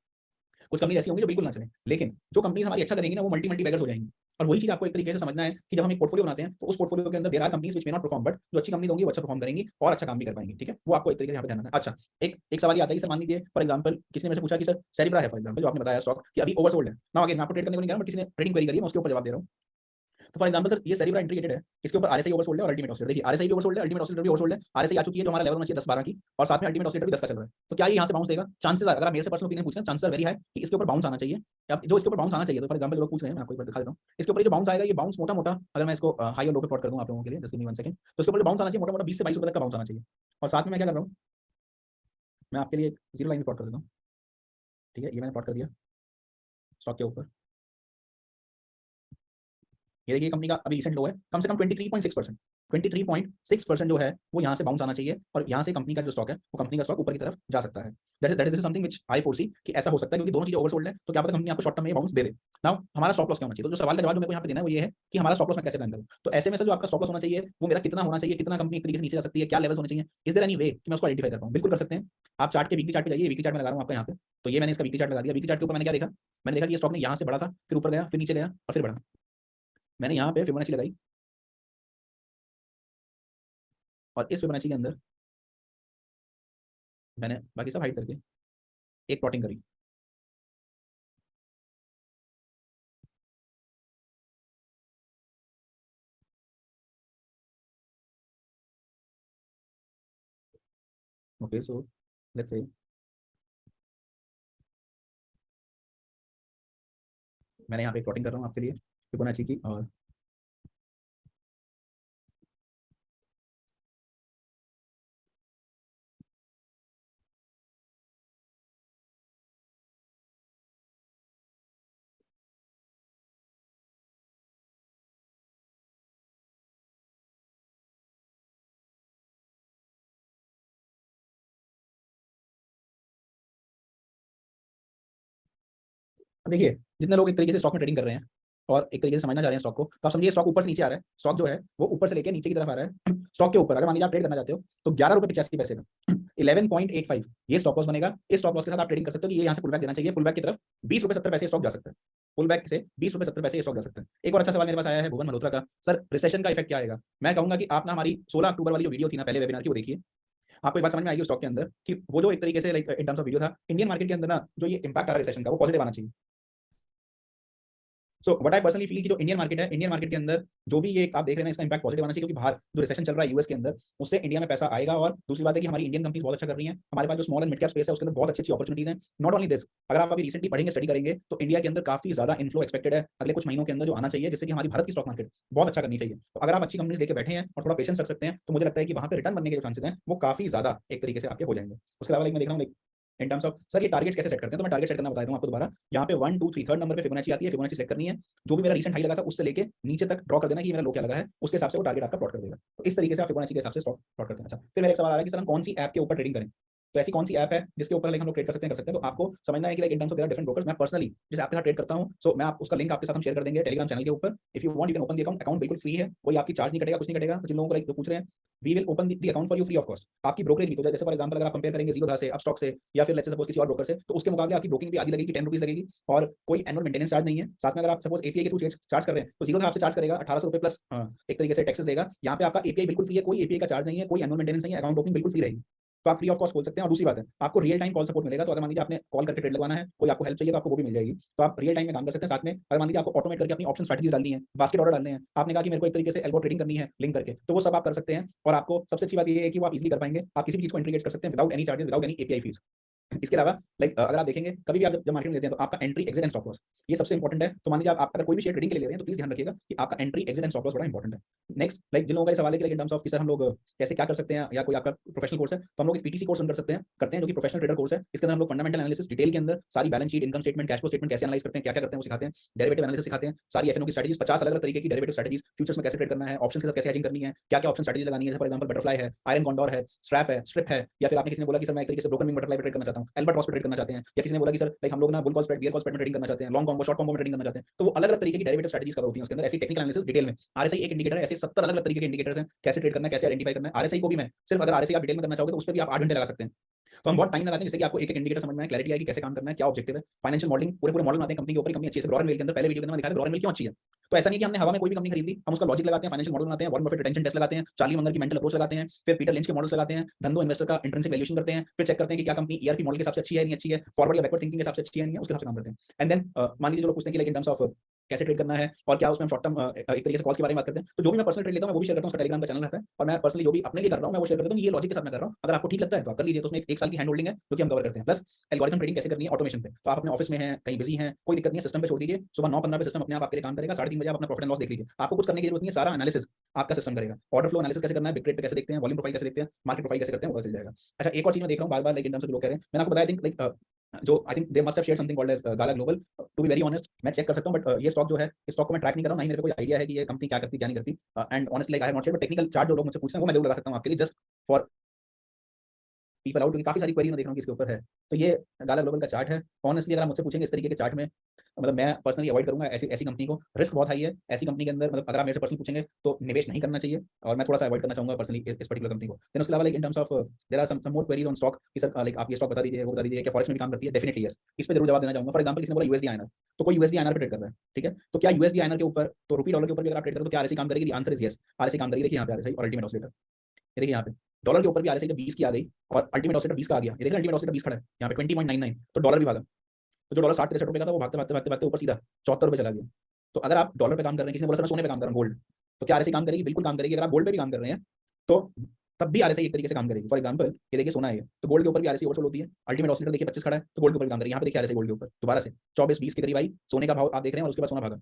कुछ कंपनी ऐसी होंगी जो बिल्कुल ना चले, लेकिन जो कंपनी हमारी अच्छा करेंगी ना वो मल्टी मल्टी बैगर्स हो जाएंगी। और वही चीज आपको एक तरीके से समझना है कि जब हम एक पोर्टफोलियो बनाते हैं तो उस पोर्टफोलियो के अंदर there are companies which may not perform, but जो अच्छी कंपनी होंगी वो अच्छा परफॉर्म करेंगी और अच्छा काम भी कर पाएंगी। ठीक है, वो आपको एक तरीके से यहाँ पे ध्यान रखना है। अच्छा, एक सवाल ये आता है कि सर मान लीजिए फॉर एग्जांपल किसी ने मुझसे पूछा कि सर सेरिब्रा है फॉर एग्जांपल जो आपने बताया स्टॉक कि अभी ओवरसोल्ड है ना, अगेन मैं आपको ट्रेड करने को नहीं कह रहा हूं, बट किसी ने ट्रेडिंग क्वेरी करी है, मैं उसके ऊपर जवाब दे रहा हूं। तो फॉर एग्जांपल सर ये सेरिब्रा इंटीग्रेटेड है, इसके ऊपर आरएसआई ओवरसोल्ड है और अल्टीमेट ऑसिलेटर, देखिए आरएसआई भी ओवरसोल्ड है, अल्टीमेट ऑसिलेटर भी ओवरसोल्ड है। आरएसआई आ चुकी है जो हमारा लेवल होना चाहिए 10-12 की, और साथ में अल्टीमेट ऑसिलेटर भी 10 का चल रहा है। तो क्या ये यहाँ से बाउंस देगा, चांसेस अगर आप मेरे से पर्सनल ओपिनियन पूछें चांसेस वेरी हाई कि इसके ऊपर बाउंस आना चाहिए। अब जो इसके ऊपर बाउंस आना चाहिए, तो फॉर एग्जांपल लोग पूछ रहे हैं, मैं आपको एक बार दिखा देता हूँ इसके ऊपर ये जो बाउंस आएगा, ये बाउंस मोटा मोटा अगर मैं इसको हाई और लो पे प्लॉट कर दूं आप लोगों के लिए, जस्ट गिव मी 1 सेकंड, तो इसके ऊपर जो बाउंस आना चाहिए मोटा मोटा 20 से 22 रुपए तक का बाउंस आना चाहिए। और साथ में मैं क्या कर रहा हूँ, मैं आपके लिए जीरो लाइन प्लॉट कर देता हूँ। ठीक है, ये मैंने प्लॉट कर दिया स्टॉक के ऊपर। ये देखिए कंपनी का अभी रिसेंट लो है कम से कम 23.6%, 23.6% जो है वो यहाँ से बाउंस आना चाहिए, और यहाँ से कंपनी का जो स्टॉक है वो कंपनी का स्टॉक ऊपर की तरफ जा सकता है। That is something which I foresee कि ऐसा हो सकता है, क्योंकि दोनों चीजें ओवरसोल्ड है, तो क्या पता कंपनी आपको शॉर्ट टर्म में बाउंस दे दे। नाउ हमारा स्टॉप लॉस क्या होना चाहिए, तो जो सवाल का जवाब जो मेरे को यहाँ पे देना है वो ये है कि हमारा स्टॉप लॉस मैं कैसे प्लान करूँ। तो ऐसे में सर जो आपका स्टॉप लॉस होना चाहिए वो मेरा कितना होना चाहिए, कितना कंपनी एक तरीके से नीचे जा सकती है, क्या लेवल्स होने चाहिए, इज देयर एनी वे कि मैं उसको आइडेंटिफाई कर पाऊँ। बिल्कुल कर सकते हैं। आप चार्ट के वीकली चार्ट पे जाइए, वीकली चार्ट में लगा रहा हूँ आपका यहाँ पे, तो ये मैंने इसका वीकली चार्ट लगा दिया। वीकली चार्ट के ऊपर मैंने क्या देखा, मैंने देखा कि ये स्टॉक ने यहाँ से बढ़ा था, फिर ऊपर गया, फिर नीचे गया और फिर बढ़ा। मैंने यहाँ पे फिबोनाची लगाई और इस फिबोनाची के अंदर मैंने बाकी सब हाइड करके एक प्लॉटिंग करी। ओके सो लेट्स से मैंने यहाँ पे एक प्लॉटिंग कर रहा हूँ आपके लिए फिबोनाची की, और देखिए जितने लोग एक तरीके से स्टॉक में ट्रेडिंग कर रहे हैं और एक तरीके से समझना चाह रहे हैं स्टॉक को, तो आप समझिए स्टॉक ऊपर से नीचे आ रहा है, स्टॉक जो है वो ऊपर से लेके नीचे की तरफ आ रहा है। स्टॉक के ऊपर अगर मान लीजिए आप ट्रेड करना चाहते हो तो 11 रुपए 85 पैसे का 11.85 ये स्टॉप लॉस बनेगा। इस स्टॉप लॉस के साथ आप ट्रेडिंग कर सकते हो कि ये यहाँ से पुल बैक देना चाहिए, पुल बैक की तरफ 20 रुपए 70 पैसे स्टॉक जा सकता है, पुल बैक से 20 रुपए 70 पैसे स्टॉक जा सकता है। एक और अच्छा सवाल मेरे पास आया है भुवन मल्होत्रा का, सर रिसेशन का इफेक्ट क्या आएगा? मैं कहूंगा कि आप ना हमारी 16 अक्टूबर वाली जो वीडियो थी ना पहले वेबिनार की वो देखिए, आपको एक बात समझ में आएगी स्टॉक के अंदर कि वो जो एक तरीके से like in terms of video था, इंडियन मार्केट के अंदर ना जो ये इंपैक्ट आ रहा है रिसेशन का वो पॉजिटिव आना चाहिए। So what I personally feel कि जो इंडियन मार्केट है, इंडियन मार्केट के अंदर जो भी ये आप देख रहे हैं इसका इंपैक्ट पॉजिटिव आना चाहिए, क्योंकि बाहर जो रिसेशन चल रहा है यूएस के अंदर उससे इंडिया में पैसा आएगा। और दूसरी बात है कि हमारी इंडियन कंपनीज बहुत अच्छा कर रही हैं, हमारे पास जो small and mid cap space है उसके अंदर बहुत अच्छी अच्छी अपॉर्चुनिटीज हैं। नॉट ओनली दिस, अगर आप अभी रिसेंटली पढ़ेंगे स्टडी करेंगे तो इंडिया के अंदर काफी ज्यादा इन्फ्लो एक्सपेक्टेड है अगले कुछ महीनों के अंदर जो आना चाहिए, जिससे कि हमारी भारत की स्टॉक मार्केट बहुत अच्छा करनी चाहिए। तो अगर आप अच्छी कंपनीज लेके बैठे हैं और थोड़ा पेशेंस रख सकते हैं तो मुझे लगता है कि वहां पे रिटर्न बनने के जो चांसेस हैं वो काफी ज्यादा एक तरीके से आपके हो जाएंगे। उसके अलावा मैं देख रहा हूँ इन टर्म्स ऑफ सर ये टारगेट्स कैसे सेट करते हैं, तो मैं टारगेट सेट करना बताता हूँ आपको दोबारा। यहाँ पे 1 2 3 थर्ड नंबर पे फिबोनाची आती है, फिबोनाची सेट करनी है। जो भी मेरा रीसेंट हाई लगा था उससे लेके नीचे तक ड्रॉ कर देना कि मेरा लो क्या लगा है, उसके हिसाब से वो टारगेट आपका प्लॉट कर देगा। तो इस तरीके से आप फिबोनाची के हिसाब से स्टॉक प्लॉट करते हैं। अच्छा, फिर मेरा एक सवाल आ रहा है कि सर हम कौन सी ऐप के ऊपर ट्रेडिंग करें? तो ऐसी कौन सी ऐप है जिसके ऊपर लाइक हम लोग ट्रेड कर सकते हैं? तो आपको समझना है कि like in terms of there are different brokers. मैं पर्सनली जिस ऐप के साथ ट्रेड करता हूं, सो मैं आप उसका लिंक आपके साथ हम शेयर कर देंगे टेलीग्राम चैनल के ऊपर। If you want you can open the account, account बिल्कुल फ्री है, कोई आपकी चार्ज नहीं कटेगा, कुछ नहीं कटेगा। तो जिन लोगों को लाइक पूछ रहे हैं, we will open the account for you free of cost. आपकी ब्रोकरेज भी तो जैसे फॉर एग्जांपल अगर आप कंपेयर करेंगे जीरोधा से, अपस्टॉक से, या फिर लेट्स से सपोज किसी और ब्रोकर से, तो उसके मुकाबले आपकी ब्रोकिंग भी आधी लगेगी, 10 रुपीज लगेगी और कोई एनुअल मेंटेनेंस चार्ज नहीं है। साथ में अगर आप सपोज एपीआई के थ्रू चार्ज कर रहे हैं तो जीरोधा आपसे चार्ज करेगा 1800 रुपए प्लस एक तरीके से टैक्सेस देगा। यहाँ पे आपका एपीआई बिल्कुल फ्री है, कोई एपीआई का चार्ज नहीं है, कोई एनुअल मेंटेनेंस नहीं है, अकाउंट ओपनिंग बिल्कुल फ्री रहेगी। तो आप फ्री ऑफ कॉस्ट खोल सकते हैं। और दूसरी बात है आपको रियल टाइम कॉल सपोर्ट मिलेगा। तो अगर मान लीजिए आपने कॉल करके ट्रेड लगवाना है, कोई आपको हेल्प चाहिए तो आपको वो भी मिल जाएगी। तो आप रियल टाइम में काम कर सकते हैं। साथ में अगर मान लीजिए आपको ऑटोमेट करके अपनी ऑप्शन स्ट्रेटजी डालनी है, बास्केट ऑर्डर डालने हैं, आपने कहा कि मेरे को एक तरीके से एल्गो ट्रेडिंग करनी है लिंक करके, तो वो सब आप कर सकते हैं। और आपको सबसे अच्छी बात ये है कि वो आप इजीली कर पाएंगे, आप किसी भी चीज को इंटीग्रेट कर सकते हैं without any charges, without any API fees. इसके अलावा लाइक अगर आप देखेंगे कभी भी आप जब मार्केट में लेते हैं तो आपका entry exit and stop loss ये सबसे इंपॉर्टेंट है। तो मान लीजिए आप अगर कोई भी शेयर ट्रेडिंग के लिए ले रहे हैं तो प्लीज ध्यान रखिएगा कि आपका entry exit and stop loss बड़ा इंपॉर्टेंट है। नेक्स्ट लाइक जिन लोगों का सवाल है कि इन टर्म्स ऑफ कि सर हम लोग कैसे क्या कर सकते हैं, या कोई आपका प्रोफेशनल कोर्स है, तो हम लोग एक पीटीसी कोर्स कर सकते हैं जो कि प्रोफेशनल ट्रेडर कोर्स है। इसके अंदर हम लोग फंडामेंटल एनालिसिस डिटेल के अंदर सारी balance sheet, income statement, cash flow statement कैसे एनालाइज करते हैं, क्या क्या करते हैं वो सिखाते हैं। डेरिवेटिव एनालिसिस सिखाते हैं, सारी एफएनओ की स्ट्रेटजीज, 50 अलग अलग तरीके की डेरिवेटिव स्ट्रेटजीज, फ्यूचर्स में कैसे ट्रेड करना है, ऑप्शन के साथ कैसे हेजिंग करनी है, क्या क्या ऑप्शन स्ट्रेटजी लगानी है। फॉर एग्जांपल बटरफ्लाई है, आयरन कॉन्डोर है, स्ट्रिप है, या फिर आपने किसी ने बोला कि सर मैं एक तरीके से ब्रोकर में बटरफ्लाई पे ट्रेड करना चाहता हूं, एल्बर्ट पे ट्रेड करना चाहते हैं, या किसी ने बोला कि सर लाइक हम लोग ना bull call spread, bear call spread में ट्रेडिंग करना चाहते हैं, लॉन्ग कॉम्बो, शॉर्ट कॉम्बो में ट्रेडिंग करना चाहते हैं। तो वो अलग अलग तरीके की डेरिवेटिव स्ट्रेटजीज कवर होती हैं उसके अंदर, ऐसी टेक्निकल एनालिसिस डिटेल में। आरएसआई एक इंडिकेटर है, ऐसे 70 अलग अलग तरीके के इंडिकेटर्स हैं, कैसे ट्रेड करना है, कैसे आइडेंटिफाई करना है। आरएसआई को भी मैं सिर्फ अगर आरएसआई आप डिटेल में करना चाहोगे तो उस पर भी आप 8 घंटे लगा सकते हैं। तो हम बहुत टाइम लगाते हैं जिससे कि आपको एक एक इंडिकेटर समझ में आए, क्लैरिटी आए कि कैसे काम करना है, क्या ऑब्जेक्टिव है। फाइनेंशियल मॉडलिंग पूरे मॉडल बनाते हैं कंपनी के ऊपर, कंपनी अच्छी है। ग्रोवर मिल के अंदर पहले वीडियो के अंदर मैंने दिखाया ग्रोवर मिल क्यों अच्छी है। तो ऐसा नहीं कि हमने हवा में कोई भी कंपनी खरीद ली, हम उसका लॉजिक लगाते हैं, फाइनेंशियल मॉडल बनाते हैं, वॉरेन बफेट रिटेंशन टेस्ट लगाते हैं, चार्ली मंगर की मेंटल अप्रोच लगाते हैं, फिर पीटर लिंच के मॉडल्स लगाते हैं, धंधो इन्वेस्टर का इंट्रिंसिक वैल्यूएशन करते हैं, फिर चेक करते हैं कि क्या कंपनी ईआरपी मॉडल के हिसाब से अच्छी है नहीं अच्छी है, फॉरवर्ड या बैकवर्ड थिंकिंग के हिसाब से अच्छी है नहीं है, उसके हिसाब से काम करते हैं। एंड देन मान लीजिए जो लोग पूछते हैं कि लाइक इन टर्म्स ऑफ कैसे ट्रेड करना है और क्या उसमें हम शॉर्ट टर्म एक तरीके से कॉल्स के बारे में बात करते हैं। तो जो भी मैं पर्सनल ट्रेड लेता हूं मैं वो भी शेयर करता हूं, उसका टेलीग्राम का चैनल रहता है। और मैं पर्सनली जो भी अपने लिए कर रहा हूं मैं वो शेयर करता हूं, ये लॉजिक के साथ मैं कर रहा हूं। अगर आपको ठीक लगता है तो आप कर लीजिए। तो उसमें एक साल की हैंड होल्डिंग है जो कि हम कवर करते हैं, प्लस एल्गोरिथम ट्रेडिंग कैसे करनी है ऑटोमेशन पे। तो आप अपने ऑफिस में हैं, कहीं बिजी हैं, कोई दिक्कत नहीं है, सिस्टम पे छोड़ दीजिए, सुबह 9:15 पे सिस्टम अपने आप आपके लिए काम करेगा, 3:30 बजे आप अपना प्रॉफिट एंड लॉस देख लीजिए। आपको कुछ करने की जरूरत नहीं है, सारा एनालिसिस आपका सिस्टम करेगा। ऑर्डर फ्लो एनालिसिस कैसे करना है, बिग ट्रेड पे कैसे देखते हैं, वॉल्यूम प्रोफाइल कैसे देखते हैं, मार्केट प्रोफाइल कैसे करते हैं, वो चल जाएगा। अच्छा, एक और चीज मैं देख रहा हूं बार-बार लाइक इन टर्म्स ऑफ लोग कह रहे हैं, मैंने आपको बताया थिंक लाइक जो I think they must have shared something called as Gala Global. To be very honest मैं चेक कर सकता हूं बट ये स्टॉक जो है इस स्टॉक को मैं ट्रैक नहीं कर रहा हूं, ना ही मेरे को कोई आइडिया है कि ये कंपनी क्या करती है क्या नहीं करती। And honestly like I have not shared, but technical chart जो लोग मुझसे पूछते हैं वो मैं जरूर लगा सकता हूं आपके लिए, जस्ट फॉर पीपल आउट। काफी सारी क्वेरी मैं देख रहा हूँ कि इसके ऊपर है। तो ये गाला ग्लोबल का चार्ट है। ऑनेस्टली अगर आप मुझसे पूछेंगे इस तरीके के चार्ट में, मतलब मैं पर्सनली अवॉइड करूंगा ऐसी ऐसी कंपनी को, रिस्क बहुत हाई है ऐसी कंपनी के अंदर। मतलब अगर आप मेरे से पर्सनली पूछेंगे तो निवेश नहीं करना चाहिए और मैं थोड़ा सा अवॉइड करना चाहूंगा पर्सनली इस पर्टिकुलर कंपनी को। देन उसके अलावा like in terms of there are some more queries on stock कि सर लाइक आप ये स्टॉक बता दीजिए वो बता दीजिए, क्या फॉरेक्स में भी काम करती है? डेफिनेटली यस, इस पर जरूर जवाब देना चाहूंगा। फॉर एग्जांपल किसी ने बोला यूएसडी आईएनआर, तो कोई यूएसडी आईएनआर पे ट्रेड कर रहा है, ठीक है, तो क्या यूएसडी आईएनआर के ऊपर तो रुपी डॉलर के ऊपर भी अगर आप ट्रेड करो तो क्या आरएसआई काम करेगी? The answer is yes, RSI काम करेगी। देखिए यहाँ पे आरएसआई और अल्टीमेट ऑसिलेटर, ये देखिए यहाँ पे डॉलर के ऊपर भी आरएसआई जब 20 की आ गई और अल्टीमेट ऑसिलेटर 20 का आ गया, ये देखिए अल्टीमेट ऑसिलेटर 20 खड़ा है यहाँ पे 20.99, तो डॉलर भी भागा। तो जो डॉलर 60-63 रुपए का था वो भागते भागते भागते भागते ऊपर सीधा 74 रुपए चला गया। तो अगर आप डॉलर पे काम कर रहे हैं, किसी ने बोला सर मैं सोने पे काम कर रहा हूँ गोल्ड, तो क्या आरएसआई काम करेगी? बिल्कुल काम करेगी। अगर आप गोल्ड पे भी काम कर रहे हैं तो तब भी आरएसआई एक तरीके से काम करेगी। फॉर एग्जांपल ये देखिए सोना है, तो गोल्ड के ऊपर भी आरएसआई ओवरसोल्ड होती है। अल्टीमेट ऑसिलेटर देखिए 25 खड़ा है तो गोल्ड के ऊपर भी काम करेगी। यहाँ पे देखिए आरएसआई गोल्ड के ऊपर दोबारा से 24-20 के करीब आई, सोने का भाव आप देख रहे हैं और उसके बाद सोना भागा,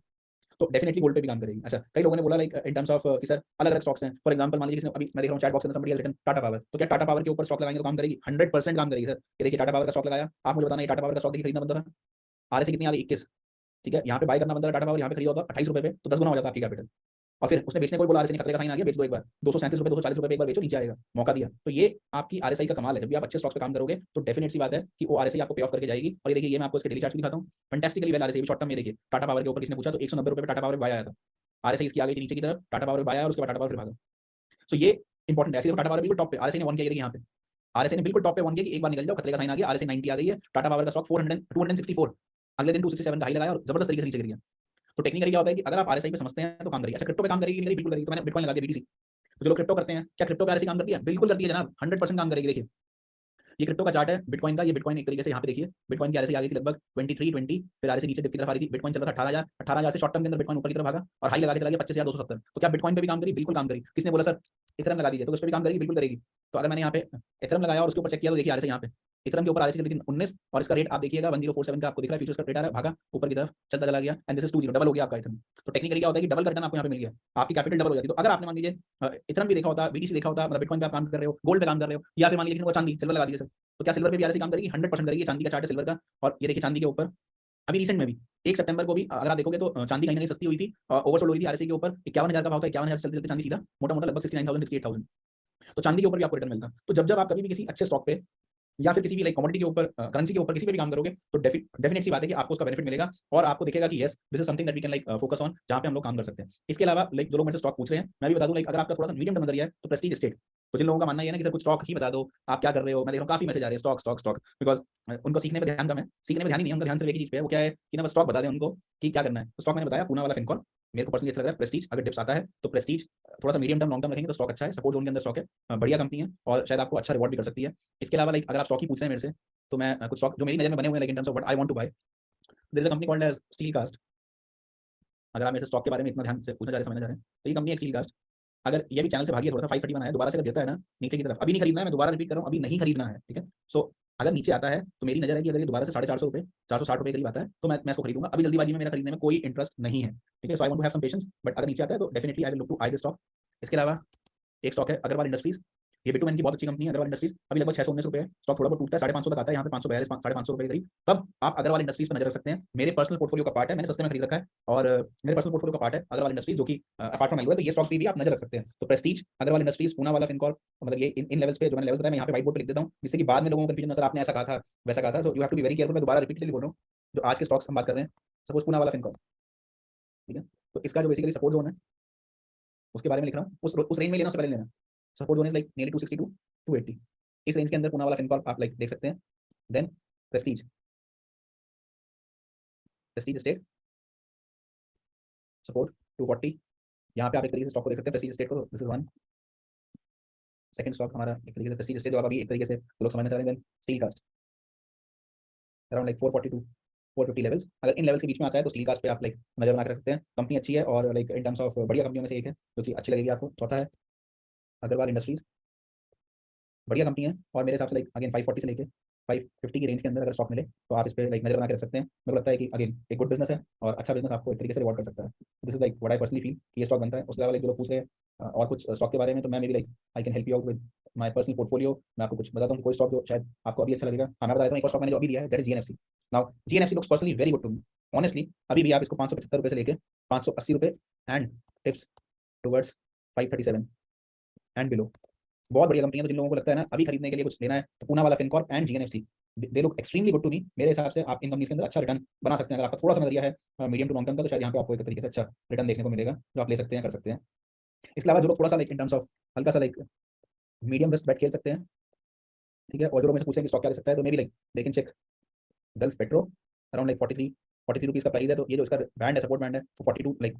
तो डेफिनेटली गोल्ड पे भी काम करेगी। अच्छा, कई लोगों ने बोला लाइक इन टर्म्स ऑफ कि सर अलग अलग स्टॉक्स हैं। फॉर एग्जांपल मान लीजिए किसी ने, अभी मैं देख रहा हूं चैट बॉक्स में somebody has written Tata Power, तो क्या टाटा पावर के ऊपर स्टॉक लगाएंगे तो काम करेगी? 100% काम करेगी सर। ये देखिए टाटा पावर का स्टॉक लगाया, आप मुझे बताना ये टाटा पावर का स्टॉक देखिए खरीदना बनता था, आरएसआई कितनी आ गई? 21, ठीक है, यहाँ पे बाय करना बनता था टाटा पावर, यहाँ पे खरीदा होता 28 रुपए पे, तो 10 गुना हो जाता आपकी कैपिटल। और फिर उसने बेचने को बोला, आरएसआई ने खतरे का साइन आ गया, बेच दो एक बार, 237 रुपए 240 रुपए पे एक बार बेचो, नीचे आएगा, मौका दिया। तो ये आपकी आरएसआई का कमाल है। जब भी आप अच्छे स्टॉक्स पे काम करोगे तो डेफिनेट सी बात है कि वो आरएसआई आपको पे ऑफ करके जाएगी। और ये देखिए, ये मैं आपको इसके डेली चार्ट दिखाता हूँ, fantastically well RSI short term में। देखिए टाटा पावर के ऊपर किसने पूछा तो 190 रुपए पे टाटा पावर बाय आया था, आरएसआई इसकी आ गई थी नीचे की तरफ, टाटा पावर बाय आया और उसके बाद टाटा पावर फिर भागा। सो ये इंपॉर्टेंट है। ऐसे टाटा पावर बिल्कुल टॉप पे, आरएसआई ने वन किया यहाँ पे, आरएसआई ने बिल्कुल टॉप पे वन किया कि एक बार निकल जाओ, खतरे का साइन आ गया, आरएसआई 90 आ गई है, टाटा पावर का स्टॉक 400 264, अगले दिन 267 का हाई लगाया और जबरदस्त तरीके से नीचे गिर गया। तो टेक्निकली क्या होता है कि अगर आप आरएसआई पे समझते हैं तो काम करिए। अच्छा क्रिप्टो पे काम करेगी नहीं, बिल्कुल करेगी। तो मैंने बिटकॉइन लगा दिया बीटीसी। तो जो लोग क्रिप्टो करते हैं, क्या क्रिप्टो पे आरएसआई काम करती है? बिल्कुल करती है जनाब, 100% काम करेगी। देखिए ये क्रिप्टो का चार्ट है बिटकॉइन का, ये बिटकॉइन एक तरीके से यहाँ पे देखिए, बिटकॉइन की आरएसआई आ गई थी लगभग 23-20, फिर आरएसआई नीचे डिप की तरफ आ रही थी, बिटकॉइन चल रहा था 18,000 से शॉर्ट टर्म के अंदर बिटकॉइन ऊपर की तरफ भागा और हाई लगा के चला गया 25,270। तो क्या बिटकॉइन पे भी काम करी? बिल्कुल काम करी। किसने बोला सर इथेरियम लगा दीजिए? तो उस पर भी काम करेगी, बिल्कुल करेगी। तो अगर मैंने यहाँ पे इथेरियम लगाया और उसके ऊपर चेक किया तो देखिए आरएसआई यहाँ पे इथेरियम के ऊपर आरएसआई चली थी 19 और इसका रेट आप देखिएगा 1047 का आपको दिख रहा है, फ्यूचर्स का रेट आ रहा है, भागा ऊपर की तरफ चलता चला गया एंड दिस इज 20 डबल हो गया आपका इथेरियम। तो टेक्निकली क्या होता है कि डबल का रिटर्न आपको यहाँ पे मिल गया, आपकी कैपिटल डबल हो जाती है। तो अगर आपने मान लीजिए इथेरियम भी देखा होता, बीटीसी देखा होता, मतलब बिटकॉइन पे आप काम कर रहे हो, गोल्ड पे काम कर रहे हो, या फिर मान लीजिए चांदी सिल्वर लगा दीजिए सर, तो क्या सिल्वर पे भी आरएसआई काम करेगी? 100% करेगी। चांदी का चार्ट है सिल्वर का, और ये देखिए चांदी के ऊपर अभी रिसेंट में भी 1 सितंबर को भी अगर आप देखोगे तो चांदी कहीं ना कहीं सस्ती हुई थी, ओवरसोल्ड हुई थी आरएसआई के ऊपर। 51,000 का भाव था, 51,000 से चलते चांदी सीधा मोटा मोटा लगभग 69,000 68,000। तो चांदी के ऊपर भी आपको रिटर्न मिलता। तो जब जब आप कभी भी किसी अच्छे स्टॉक पे या फिर किसी भी लाइक कमोडिटी के ऊपर, करेंसी के ऊपर किसी पे भी काम करोगे तो डेफिनेट सी बात है कि आपको उसका बेनिफिट मिलेगा और आपको दिखेगा कि yes this is something that we can like focus on, जहां पे हम लोग काम कर सकते हैं। इसके अलावा लाइक जो लोग मेरे से स्टॉक पूछ रहे हैं, मैं भी बता दूं लाइक अगर आपका थोड़ा सा मीडियम टर्म नजरिया है तो प्रेस्टीज स्टेट। तो जिन लोगों का मानना है ना कि सर कुछ स्टॉक ही बता दो, आप क्या कर रहे हो, मैं देख रहा हूँ काफी मैसेज आ रहे हैं स्टॉक स्टॉक स्टॉक, बिकॉज उनको सीखने पर ध्यान कम है, सीखने में ध्यान ही नहीं है उनका, ध्यान सिर्फ एक ही चीज पे है, वो क्या है कि ना बस स्टॉक बता दें उनको कि क्या करना है। तो स्टॉक मैंने बताया पूना वाला फिनकॉर्प, मेरे को पर्सनली अच्छा लग रहा है। प्रेस्टीज अगर डिप्स आता है तो प्रेस्टीज थोड़ा सा मीडियम टर्म लॉन्ग टर्म रखेंगे तो स्टॉक अच्छा है, सपोर्ट जोन के अंदर स्टॉक है, बढ़िया कंपनी है और शायद आपको अच्छा रिवॉर्ड भी कर सकती है। इसके अलावा लाइक अगर आप स्टॉक ही पूछ रहे हैं मेरे से तो मैं कुछ स्टॉक जो मेरी नजर में बने हुए हैं like in terms of what I want to buy, there is a company called as Steel Cast. अगर आप मेरे स्टॉक के बारे में इतना ध्यान से पूछना चाह रहे समझना चाह रहे हैं तो ये कंपनी है स्टील कास्ट। अगर ये भी चैनल से भागी है, थोड़ा सा 531 है, दोबारा से अगर देता है ना नीचे की तरफ, अभी नहीं खरीदना है, मैं दोबारा रिपीट कर रहा हूँ, अभी नहीं खरीदना है, ठीक है। सो अगर नीचे आता है तो मेरी नजर है कि अगर ये दोबारा से 450 रुपए 460 रुपए करीब आता है तो मैं इसको खरीदूंगा। अभी जल्दीबाजी में मेरा खरीदने में कोई इंटरेस्ट नहीं है, ठीक है। So I want to have some patience, but अगर नीचे आता है तो definitely I will look to I this stock. इसके अलावा एक स्टॉक है अग्रवाल इंडस्ट्रीज, ये B2M की बहुत अच्छी कंपनी है अग्रवाल इंडस्ट्रीज, अभी लगभग 619 रुपए है, स्टॉक थोड़ा बहुत टूटता है 550 तक आता है, यहाँ पे 542 550 रुपए करीब, तब आप अग्रवाल इंडस्ट्रीज पर नजर रख सकते हैं। मेरे पर्सनल पोर्टफोलियो का पार्ट है, मैंने सस्ते में खरीद रखा है और मेरे पर्सनल पोर्टफोलियो का पार्ट है अग्रवाल इंडस्ट्रीज, जो कि अपार्ट फ्रॉम एलओ है, तो ये स्टॉक भी आप नजर रख सकते हैं। तो प्रेस्टीज, अग्रवाल इंडस्ट्रीज, पूना वाला फिनकॉर्प, मतलब ये इन लेवल्स पे जो मैंने लेवल बताया मैं यहाँ पे व्हाइट बोर्ड पे लिख देता हूँ, जिससे कि बाद में लोगों को कंफ्यूजन, सर आपने ऐसा कहा था वैसा कहा था। So you have to be very careful. मैं दोबारा रिपीटेडली बोल रहा हूँ, जो आज के स्टॉक्स हम बात कर रहे हैं, सपोज पूना वाला फिनकॉर्प, ठीक है, तो इसका जो बेसिकली सपोर्ट जोन है उसके बारे में लिख रहा हूँ, उस रेंज में लेना, उससे पहले लेना। Support zone is like nearly 262 280, इस रेंज के अंदर पूना वाला फिनकॉर्प आप लाइक देख सकते हैं। Then Prestige, Prestige state support 240, यहाँ पे आप एक तरीके से स्टॉक को देख सकते हैं प्रेस्टीज स्टेट को, this is one. Second stock हमारा एक तरीके से प्रेस्टीज स्टेट, जो आप अभी एक तरीके से लोग समझना चाह रहे हैं। Then Steel Cast around like 442 450 levels, अगर इन लेवल्स के बीच में आता है तो स्टील कास्ट पे आप लाइक नजर बना कर सकते हैं। कंपनी अच्छी है और लाइक इन टर्म्स ऑफ बढ़िया कंपनियों में से एक है जो कि अच्छी लगेगी आपको। चौथा है अग्रवाल इंडस्ट्रीज, बढ़िया कंपनी है और मेरे हिसाब से लाइक अगेन 540 से लेके 550 की रेंज के अंदर अगर स्टॉक मिले तो आप इस पे लाइक नजर बना के रख सकते हैं। मेरे को लगता है कि अगेन एक गुड बिजनेस है और अच्छा बिजनेस आपको एक तरीके से रिवॉर्ड कर सकता है। This is like what I personally feel कि ये स्टॉक बनता है। उसके अलावा लाइक जो लोग पूछ रहे हैं और कुछ स्टॉक के बारे में, तो मैं may be like I can help you out with my personal portfolio. मैं आपको कुछ बताता हूँ कोई स्टॉक जो शायद आपको अभी अच्छा लगेगा। हाँ मैं बता देता हूँ, एक और स्टॉक मैंने जो अभी लिया है that is GNFC. Now GNFC looks personally very good to me honestly. अभी भी आप इसको 575 रुपए से लेके 580 रुपए and tips towards 537 and below, बहुत बढ़िया कंपनी है। तो जिन लोगों को लगता है ना अभी खरीदने के लिए कुछ लेना है तो Poonawalla Fincorp and GNFC they look extremely good to me. मेरे हिसाब से आप इन कंपनीज के अंदर अच्छा रिटर्न बना सकते हैं। अगर आपका थोड़ा सा नजरिया है मीडियम टू लॉन्ग टर्म का, तो शायद यहाँ पे आपको एक तरीके से अच्छा रिटर्न देखने को मिलेगा जो आप ले सकते हैं, कर सकते हैं। इसके अलावा जो लोग थोड़ा सा लाइक इन टर्म्स ऑफ हल्का सा लाइक मीडियम रिस्क बेट खेल सकते हैं, ठीक है। और जो लोग मुझसे पूछें कि स्टॉक क्या ले सकता है, तो maybe like they can check Gulf Petro around like 43 rupees का प्राइस है। तो ये जो इसका बैंड है, सपोर्ट बैंड है, तो 42 लाइक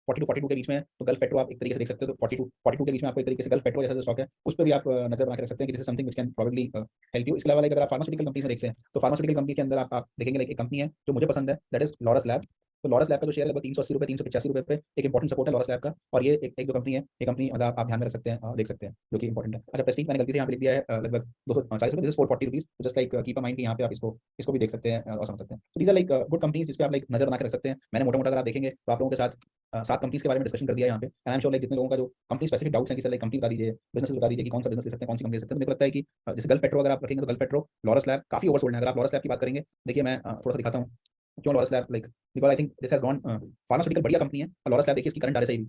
40 टू 42 के बीच में है। तो गल्फ पेट्रो आप एक तरीके से देख सकते हो। तो 42 के बीच में आपको एक तरीके से गल्फ पेट्रो जैसा जो स्टॉक है उस पर भी आप नजर बना के रख सकते हैं कि this is something which can probably help you. इसके अलावा अगर आप फार्मास्यूटिकल कंपनी में देखते हैं तो फार्मास्यूटिकल कंपनी के अंदर आप देखेंगे लाइक एक कंपनी है जो मुझे पसंद है, दैट इज लॉरस लैब। तो लॉरस लैब का जो शेयर लगभग 380 रुपए 385 रुपए पे एक इंपॉर्टेंट सपोर्ट है लॉरस लैब का। और ये एक जो कंपनी है, ये कंपनी मतलब आप ध्यान में रख सकते हैं, देख सकते हैं, जो कि इंपॉर्टेंट है। अच्छा प्रेस्टीज मैंने गलती से यहाँ पे लिख दिया है लगभग 240 रुपए, this is 440 rupees. Just like keep a mind कि यहाँ पे आप इसको भी देख सकते हैं और समझ सकते हैं। तो these are like good companies जिस पे आप लाइक नजर बना के रख सकते हैं। मैंने मोटा मोटा अगर आप देखेंगे तो आप लोगों के साथ 7 कंपनीज के बारे में डिस्कशन कर दिया यहाँ पे। And I am sure like जितने लोगों का जो कंपनी स्पेसिफिक डाउट्स हैं कि सर लाइक कंपनी बता दीजिए, बिजनेस बता दीजिए कि कौन सा बिजनेस ले सकते हैं, कौन सी कंपनी ले सकते हैं। तो मेरे को लगता है कि जैसे गल्फ पेट्रो अगर आप रखेंगे तो गल्फ पेट्रो, लॉरस लैब काफी ओवरसोल्ड है। अगर आप लॉरस लैब की बात करेंगे, देखिए मैं थोड़ा सा दिखाता हूँ क्यों Laurus lab like, because I think this has gone pharmaceutical बढ़िया कंपनी है। और लॉरस लैब देखिए इसकी करंट आरएसआई भी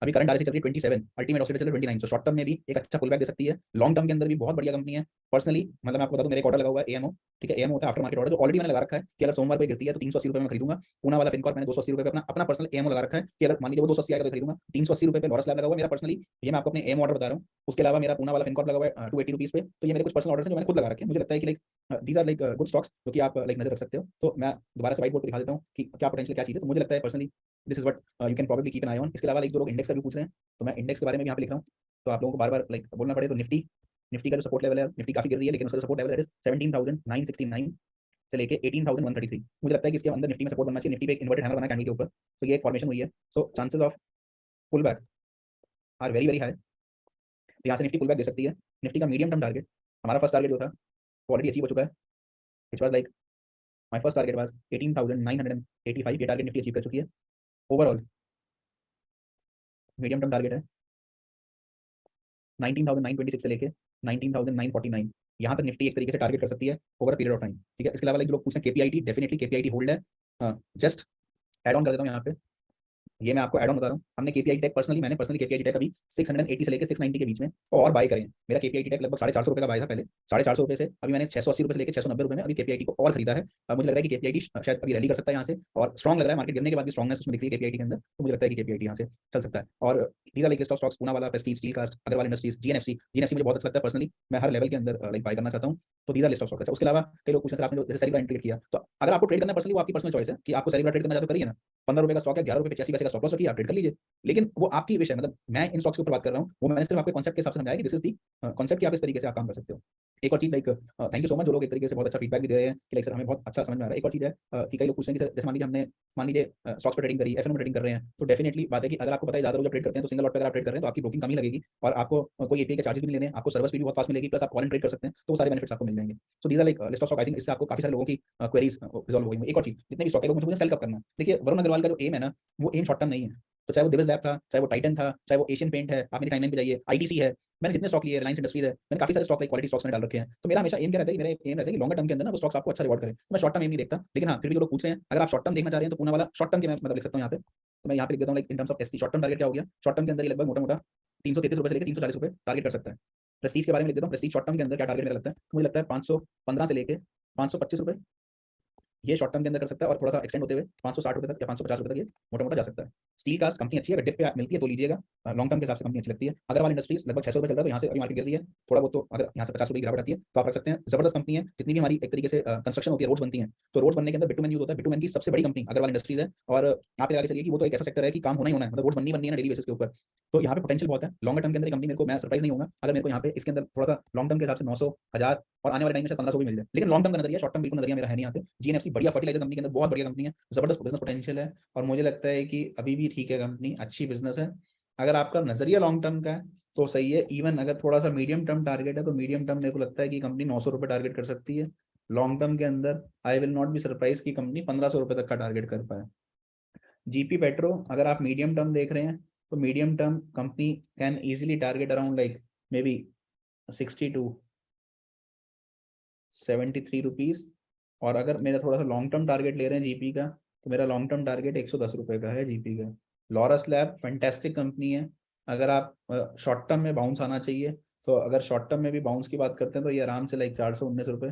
अभी करंट आरएसआई चल रही है 27, अल्टीमेट ऑस्ट्रेलिया चल रही है 29। तो शॉर्ट टर्म में भी एक अच्छा पुल बैक दे सकती है, लॉन्ग टर्म के अंदर भी बहुत बढ़िया कंपनी है। पर्सनली मतलब मैं आपको बता दूं, मेरे एक ऑर्डर लगा हुआ है एएमओ, ठीक है, एएमओ होता है आफ्टर मार्केट ऑर्डर, जो ऑलरेडी मैंने लगा रखा है कि अगर सोमवार को गिरती है तो 380 रुपये में खरीदूंगा। पूना वाला फिनकॉर्प मैंने 280 रुपये पे अपना अपना पर्सनल एएमओ लगा रखा है कि अगर मान लीजिए वो 280 आएगा तो खरीदूंगा। 380 रुपये पे लॉरस लैब लगा हुआ है मेरा पर्सनली, ये मैं आपको अपने एम ऑर्डर बता रहा हूँ। उसके अलावा मेरा पूना वाला फिनकॉर्प लगा हुआ है 280 रुपीज पे। तो ये मेरे कुछ पर्सनल ऑर्डर है जो मैंने खुद लगा रखे हैं। मुझे लगता है कि like these are like good stocks जो कि आप लाइक नजर रख सकते हो। तो मैं दोबारा से व्हाइट बोर्ड पे दिखा देता हूँ कि क्या पोटेंशियल क्या चीज़ है। तो मुझे लगता है personally this is what you can probably keep an I on. इसके अलावा एक दो लोग इंडेक्स का भी पूछ रहे हैं, तो मैं इंडेक्स के बारे में भी यहाँ पे लिख रहा हूँ, तो आप लोगों को बार बार लाइक बोलना पड़े तो निफ्टी, निफ्टी का जो सपोर्ट लेवल है, निफ्टी काफी गिर रही है लेकिन उसका जो सपोर्ट लेवल है 17,969 से लेके 18,133। मुझे लगता है कि इसके अंदर निफ्टी में सपोर्ट बनना चाहिए। निफ्टी पे एक इन्वर्टेड हैमर बना कैंडल के ऊपर, तो ये एक फॉर्मेशन हुई है, so chances of pull back are very very high. तो यहाँ से निफ्टी पुल बैक दे सकती है। निफ्टी का मीडियम टर्म टारगेट, हमारा फर्स्ट टारगेट जो था ऑलरेडी अचीव हो चुका है। It was like my first target was 18,985, ये टारगेट निफ्टी अचीव कर चुकी है। ओवरऑल मीडियम टर्म टारगेट है 19,926 से लेके 19,949, यहाँ तक निफ्टी एक तरीके से टारगेट कर सकती है over a period of time, ठीक है। इसके अलावा लाइक लोग पूछते हैं केपीआईटी, डेफिनेटली केपीआईटी होल्ड है। जस्ट एड ऑन कर देता हूँ यहाँ पे, ये मैं आपको एड ऑन बता रहा हूँ। हमने केपीआई टेक मैंने पर्सनली केपीआई टेक अभी 680 से लेकर 690 के बीच में और बाय करें। मेरा केपीआई टेक लगभग 450 रुपये का बाय था पहले, 450 रुपये से अभी मैंने 680 रुपये से लेकर 690 रुपये में अभी केपीआई को और खरीदा है। अब मुझे लग रहा है कि केपीआई शायद अभी रैली कर सकता है यहाँ से, और स्ट्रॉन्ग लग रहा है, मार्केट गिरने के बाद भी स्ट्रॉन्गनेस उसमें दिख रही है केपीआई के अंदर। तो मुझे लगता है कि केपीआई यहाँ से चल सकता है। और these are like stocks, Poonawalla, Prestige, steel cast, Agarwal industries, GNFC मुझे बहुत अच्छा लगता है पर्सनली, मैं हर लेवल के अंदर लाइक बाय करना चाहता हूँ। तो these are list of stocks. उसके अलावा कई लोग पूछते हैं आपने जैसे सेरिब्रा इंट्रेड किया, तो अगर आपको ट्रेड करना पर्सनली वो आपकी पर्सनल चॉइस है कि आपको सेरिब्रा ट्रेड करना चाहते हो करिए ना। 15 रुपये का स्टॉक है, 11 रुपये 85 पैसे का स्टॉप लॉस रखिए, आप ट्रेड कर लीजिए। लेकिन वो आपकी विषय, मतलब मैं इन स्टॉक्स के ऊपर बात कर रहा हूँ, वो मैंने सिर्फ आपके कॉन्सेप्ट के हिसाब से समझाया कि दिस इज दी कॉन्सेप्ट कि आप इस तरीके से आप काम कर सकते हो। एक और चीज like thank you so much जो लोग एक तरीके से बहुत अच्छा फीडबैक भी दे रहे हैं कि लाइक सर हमें बहुत अच्छा समझ में आ रहा है। एक और चीज है कि कई लोग पूछते हैं कि सर जैसे मान लीजिए स्टॉक्स पर ट्रेडिंग करी, एफएनओ में ट्रेडिंग कर रहे हैं, तो डेफिनेटली बात है कि अगर आपको पता है ज्यादा लोग जब ट्रेड करते हैं तो सिंगल लॉट पर अगर आप ट्रेड कर रहे हैं तो आपकी ब्रोकिंग कम ही लगेगी और आपको कोई एपीआई के चार्जेस भी नहीं लेने, आपको सर्विस भी बहुत फास्ट मिलेगी, प्लस आप ऑन ट्रेड कर सकते हैं, तो वो सारे बेनिफिट्स आपको मिल जाएंगे। सो these are like list of stock. I think इससे आपको काफी सारे लोगों की क्वेरीज रिजॉल्व हो गई। एक और चीज, जितने भी स्टॉक है लोग मुझे सेल कब करना है, देखिए वरुण अग्रवाल का जो एम है ना, वो एम शॉर्ट टर्म नहीं है। तो चाहे वो दिवस लैब था, चाहे वो टाइटन था, चाहे वो एशियन पेंट है, आप मेरी टाइमलाइन पे जाइए, आईटीसी है, मैंने जितने स्टॉक लिए, रिलायंस इंडस्ट्रीज है, मैंने काफी सारे स्टॉक लाइक क्वालिटी स्टॉक्स में डाल रखे हैं। तो मेरा हमेशा एम क्या रहता है कि मेरा एम रहता है कि लॉन्गर टर्म के अंदर ना वो स्टॉक्स आपको अच्छा रिवॉर्ड करें। तो मैं शॉर्ट टर्म एम नहीं देखता, लेकिन हाँ फिर भी लोग पूछ रहे हैं अगर आप शॉर्ट टर्म देखना चाह रहे हैं तो पूना वाला शॉर्ट टर्म के मैं मतलब लिख सकता हूँ यहाँ पे। तो मैं यहाँ पे लिख देता हूँ like in terms of ST short term target क्या हो गया, शॉर्ट टर्म के अंदर ये लगभग मोटा मोटा 333 रुपये से लेकर 340 रुपये टारगेट कर सकता है। प्रेस्टीज के बारे में लिख देता हूँ, प्रेस्टीज शॉर्ट टर्म के अंदर क्या टारगेट मेरा लगता है, मुझे लगता है 515 से लेकर 525 रुपये ये शॉर्ट टर्म के अंदर कर सकता है, और थोड़ा सा एक्सटेंड होते हुए 560 रुपये तक या 550 रुपये तक ये मोटा मोटा जा सकता है। स्टील कास्ट कंपनी अच्छी है, अगर डिप पे मिलती है तो लीजिएगा, लॉन्ग टर्म के हिसाब से कंपनी अच्छी लगती है। अग्रवाल इंडस्ट्रीज लगभग 600 रुपये चल रहा है, तो यहाँ से अभी मार्केट गिर रही है थोड़ा बहुत, तो अगर यहाँ से 50 रुपये की गिरावट आती है तो आप रख सकते हैं। जबरदस्त कंपनी है, जितनी भी हमारी एक तरीके से कंस्ट्रक्शन होती है, रोड्स बनती है, तो रोड्स बनने के अंदर बिटुमेन यूज होता है। बिटुमेन की सबसे बड़ी कंपनी अग्रवाल इंडस्ट्रीज है, और आप आगे चलिए कि वो तो एक ऐसा सेक्टर है कि काम होना ही होना है, मतलब रोड्स बननी है ना डेली बेसिस के ऊपर। तो यहाँ पे पोटेंशियल बहुत है लॉन्गर टर्म के अंदर कंपनी, मेरे को मैं सरप्राइज नहीं होगा अगर मेरे को यहाँ पे इसके अंदर थोड़ा सा लॉन्ग टर्म के हिसाब से 900, 1000 और आने वाले टाइम में 1500 भी मिल जाए। लेकिन लॉन्ग टर्म का नजरिया, शॉर्ट टर्म बिल्कुल नजरिया मेरा है नहीं यहाँ पे। जीएनएफसी बढ़िया फर्टिलाइजर कंपनी के अंदर बहुत बढ़िया कंपनी है, जबरदस्त बिजनेस पोटेंशियल है, और मुझे लगता है कि अभी भी ठीक है कंपनी, अच्छी बिजनेस है। अगर आपका नजरिया लॉन्ग टर्म का है तो सही है। इवन अगर थोड़ा सा मीडियम टर्म टारगेट है तो मीडियम टर्म मेरे को लगता है कि कंपनी 900 रुपये टारगेट कर सकती है। लॉन्ग टर्म के अंदर I will not be surprise की कंपनी 1500 रुपये तक का टारगेट कर पाए। जीपी पेट्रो अगर आप मीडियम टर्म देख रहे हैं तो medium term company can easily target around like maybe 60 to 73 rupees. और अगर मेरा थोड़ा सा लॉन्ग टर्म टारगेट ले रहे हैं जीपी का, तो मेरा लॉन्ग टर्म टारगेट 110 रुपये का है जीपी का। लॉरस लैब फैंटेस्टिक कंपनी है। अगर आप शॉर्ट टर्म में बाउंस आना चाहिए, तो अगर शॉर्ट टर्म में भी बाउंस की बात करते हैं तो ये आराम से लाइक 419 रुपये,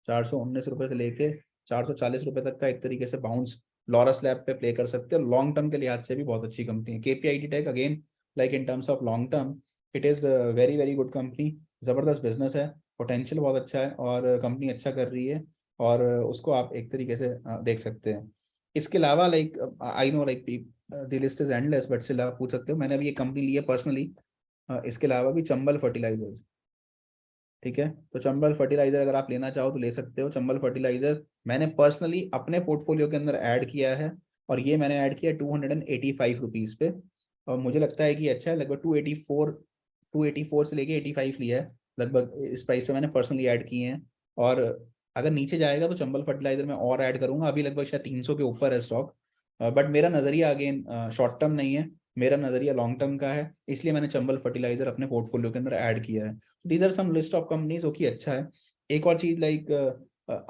419 रुपये से लेके 440 रुपये तक का एक तरीके से बाउंस लॉरस लैब पे प्ले कर सकते हैं। लॉन्ग टर्म के लिहाज से भी बहुत अच्छी कंपनी है। KPIT tech again like in terms of long term it is very very good company, जबरदस्त बिजनेस है, पोटेंशियल बहुत अच्छा है, और कंपनी अच्छा कर रही है, और उसको आप एक तरीके से देख सकते हैं। इसके अलावा like I know like the list is endless, but still आप पूछ सकते हो। मैंने अभी एक कंपनी ली है पर्सनली, इसके अलावा भी चंबल फर्टिलाइजर्स, ठीक है। तो चंबल फर्टिलाइजर अगर आप लेना चाहो तो ले सकते हो। चंबल फर्टिलाइजर मैंने पर्सनली अपने पोर्टफोलियो के अंदर ऐड किया है, और ये मैंने ऐड किया 285 रुपीज़ पे, और मुझे लगता है कि अच्छा है। लगभग 284 से लेके 85 लिया है लगभग, इस प्राइस पे मैंने पर्सनली ऐड किए हैं। और अगर नीचे जाएगा तो चंबल फर्टिलाइजर में और ऐड करूंगा, अभी लगभग शायद 300 के ऊपर है स्टॉक। बट मेरा नज़रिया अगेन शॉर्ट टर्म नहीं है, मेरा नज़रिया लॉन्ग टर्म का है, इसलिए मैंने चंबल फर्टिलाइजर अपने पोर्टफोलियो के अंदर ऐड किया है। These are some list of companies, जो कि अच्छा है। एक और चीज़ लाइक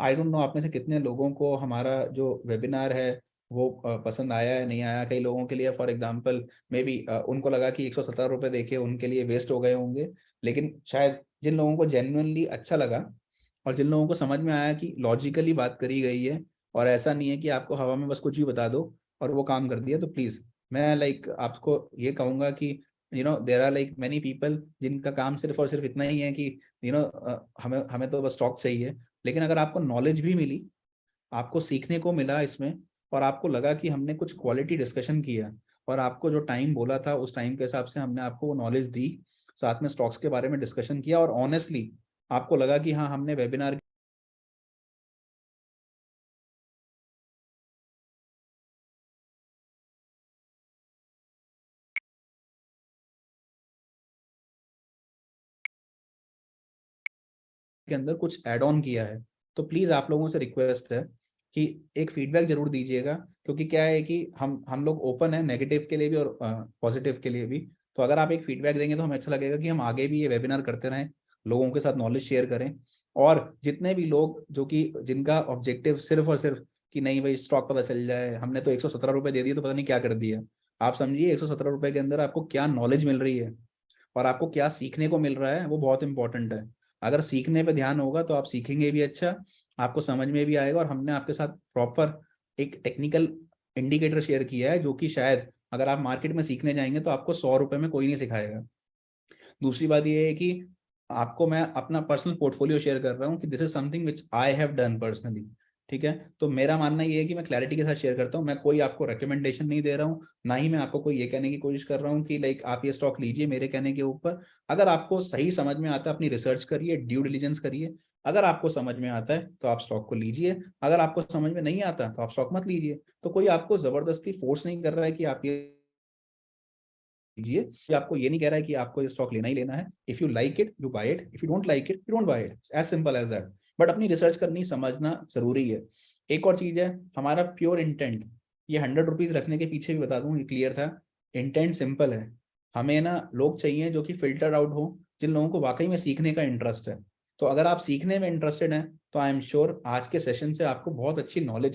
आई डोंट नो आप में से कितने लोगों को हमारा जो वेबिनार है वो पसंद आया है नहीं आया। कई लोगों के लिए फॉर एग्जांपल मे बी उनको लगा कि 117 रुपए देके उनके लिए वेस्ट हो गए होंगे, लेकिन शायद जिन लोगों को जेन्युइनली अच्छा लगा और जिन लोगों को समझ में आया कि लॉजिकली बात करी गई है और ऐसा नहीं है कि आपको हवा में बस कुछ भी बता दो और वो काम कर दिया, तो प्लीज मैं लाइक आपको ये कहूंगा कि there are like many people जिनका काम सिर्फ और सिर्फ इतना ही है कि हमें हमें तो बस स्टॉक चाहिए। लेकिन अगर आपको नॉलेज भी मिली, आपको सीखने को मिला इसमें, और आपको लगा कि हमने कुछ क्वालिटी डिस्कशन किया और आपको जो टाइम बोला था उस टाइम के हिसाब से हमने आपको वो नॉलेज दी, साथ में स्टॉक्स के बारे में डिस्कशन किया, और ऑनेस्टली आपको लगा कि हाँ हमने वेबिनार के अंदर कुछ ऐड ऑन किया है, तो प्लीज आप लोगों से रिक्वेस्ट है कि एक फीडबैक जरूर दीजिएगा। क्योंकि क्या है कि हम लोग ओपन है नेगेटिव के लिए भी और पॉजिटिव के लिए भी। तो अगर आप एक फीडबैक देंगे तो हमें अच्छा लगेगा कि हम आगे भी ये वेबिनार करते रहें, लोगों के साथ नॉलेज शेयर करें। और जितने भी लोग जो कि जिनका ऑब्जेक्टिव सिर्फ और सिर्फ कि नहीं भाई स्टॉक पता चल जाए, हमने तो 117 रुपए दे दिए तो पता नहीं क्या कर दिया। आप समझिए 117 रुपए के अंदर आपको क्या नॉलेज मिल रही है और आपको क्या सीखने को मिल रहा है, वो बहुत इंपॉर्टेंट है। अगर सीखने पे ध्यान होगा तो आप सीखेंगे भी अच्छा, आपको समझ में भी आएगा। और हमने आपके साथ प्रॉपर एक टेक्निकल इंडिकेटर शेयर किया है जो कि शायद अगर आप मार्केट में सीखने जाएंगे तो आपको 100 रुपए में कोई नहीं सिखाएगा। दूसरी बात ये है कि आपको मैं अपना पर्सनल पोर्टफोलियो शेयर कर रहा हूँ कि this is something which I have done personally. ठीक है, तो मेरा मानना ये है कि मैं क्लैरिटी के साथ शेयर करता हूँ, मैं कोई आपको रिकमेंडेशन नहीं दे रहा हूँ, ना ही मैं आपको कोई ये कहने की कोशिश कर रहा हूँ कि लाइक आप ये स्टॉक लीजिए मेरे कहने के ऊपर। अगर आपको सही समझ में आता है अपनी रिसर्च करिए, ड्यू डिलिजेंस करिए। अगर आपको समझ में आता है तो आप स्टॉक को लीजिए, अगर आपको समझ में नहीं आता तो आप स्टॉक मत लीजिए। तो कोई आपको जबरदस्ती फोर्स नहीं कर रहा है कि आप ये लीजिए, ये आपको ये नहीं कह रहा है कि आपको ये स्टॉक लेना ही लेना है। If you like it you buy it, if you don't like it you don't buy it, as simple as that. But अपनी रिसर्च करनी समझना जरूरी है। एक और चीज है, हमारा प्योर इंटेंट, ये 100 रुपीज रखने के पीछे भी बता दूं ये क्लियर था। इंटेंट सिंपल है, हमें ना लोग चाहिए जो कि फिल्टर आउट हो, जिन लोगों को वाकई में सीखने का इंटरेस्ट है। तो अगर आप सीखने में इंटरेस्टेड हैं तो आई एम श्योर आज के सेशन से आपको बहुत अच्छी नॉलेज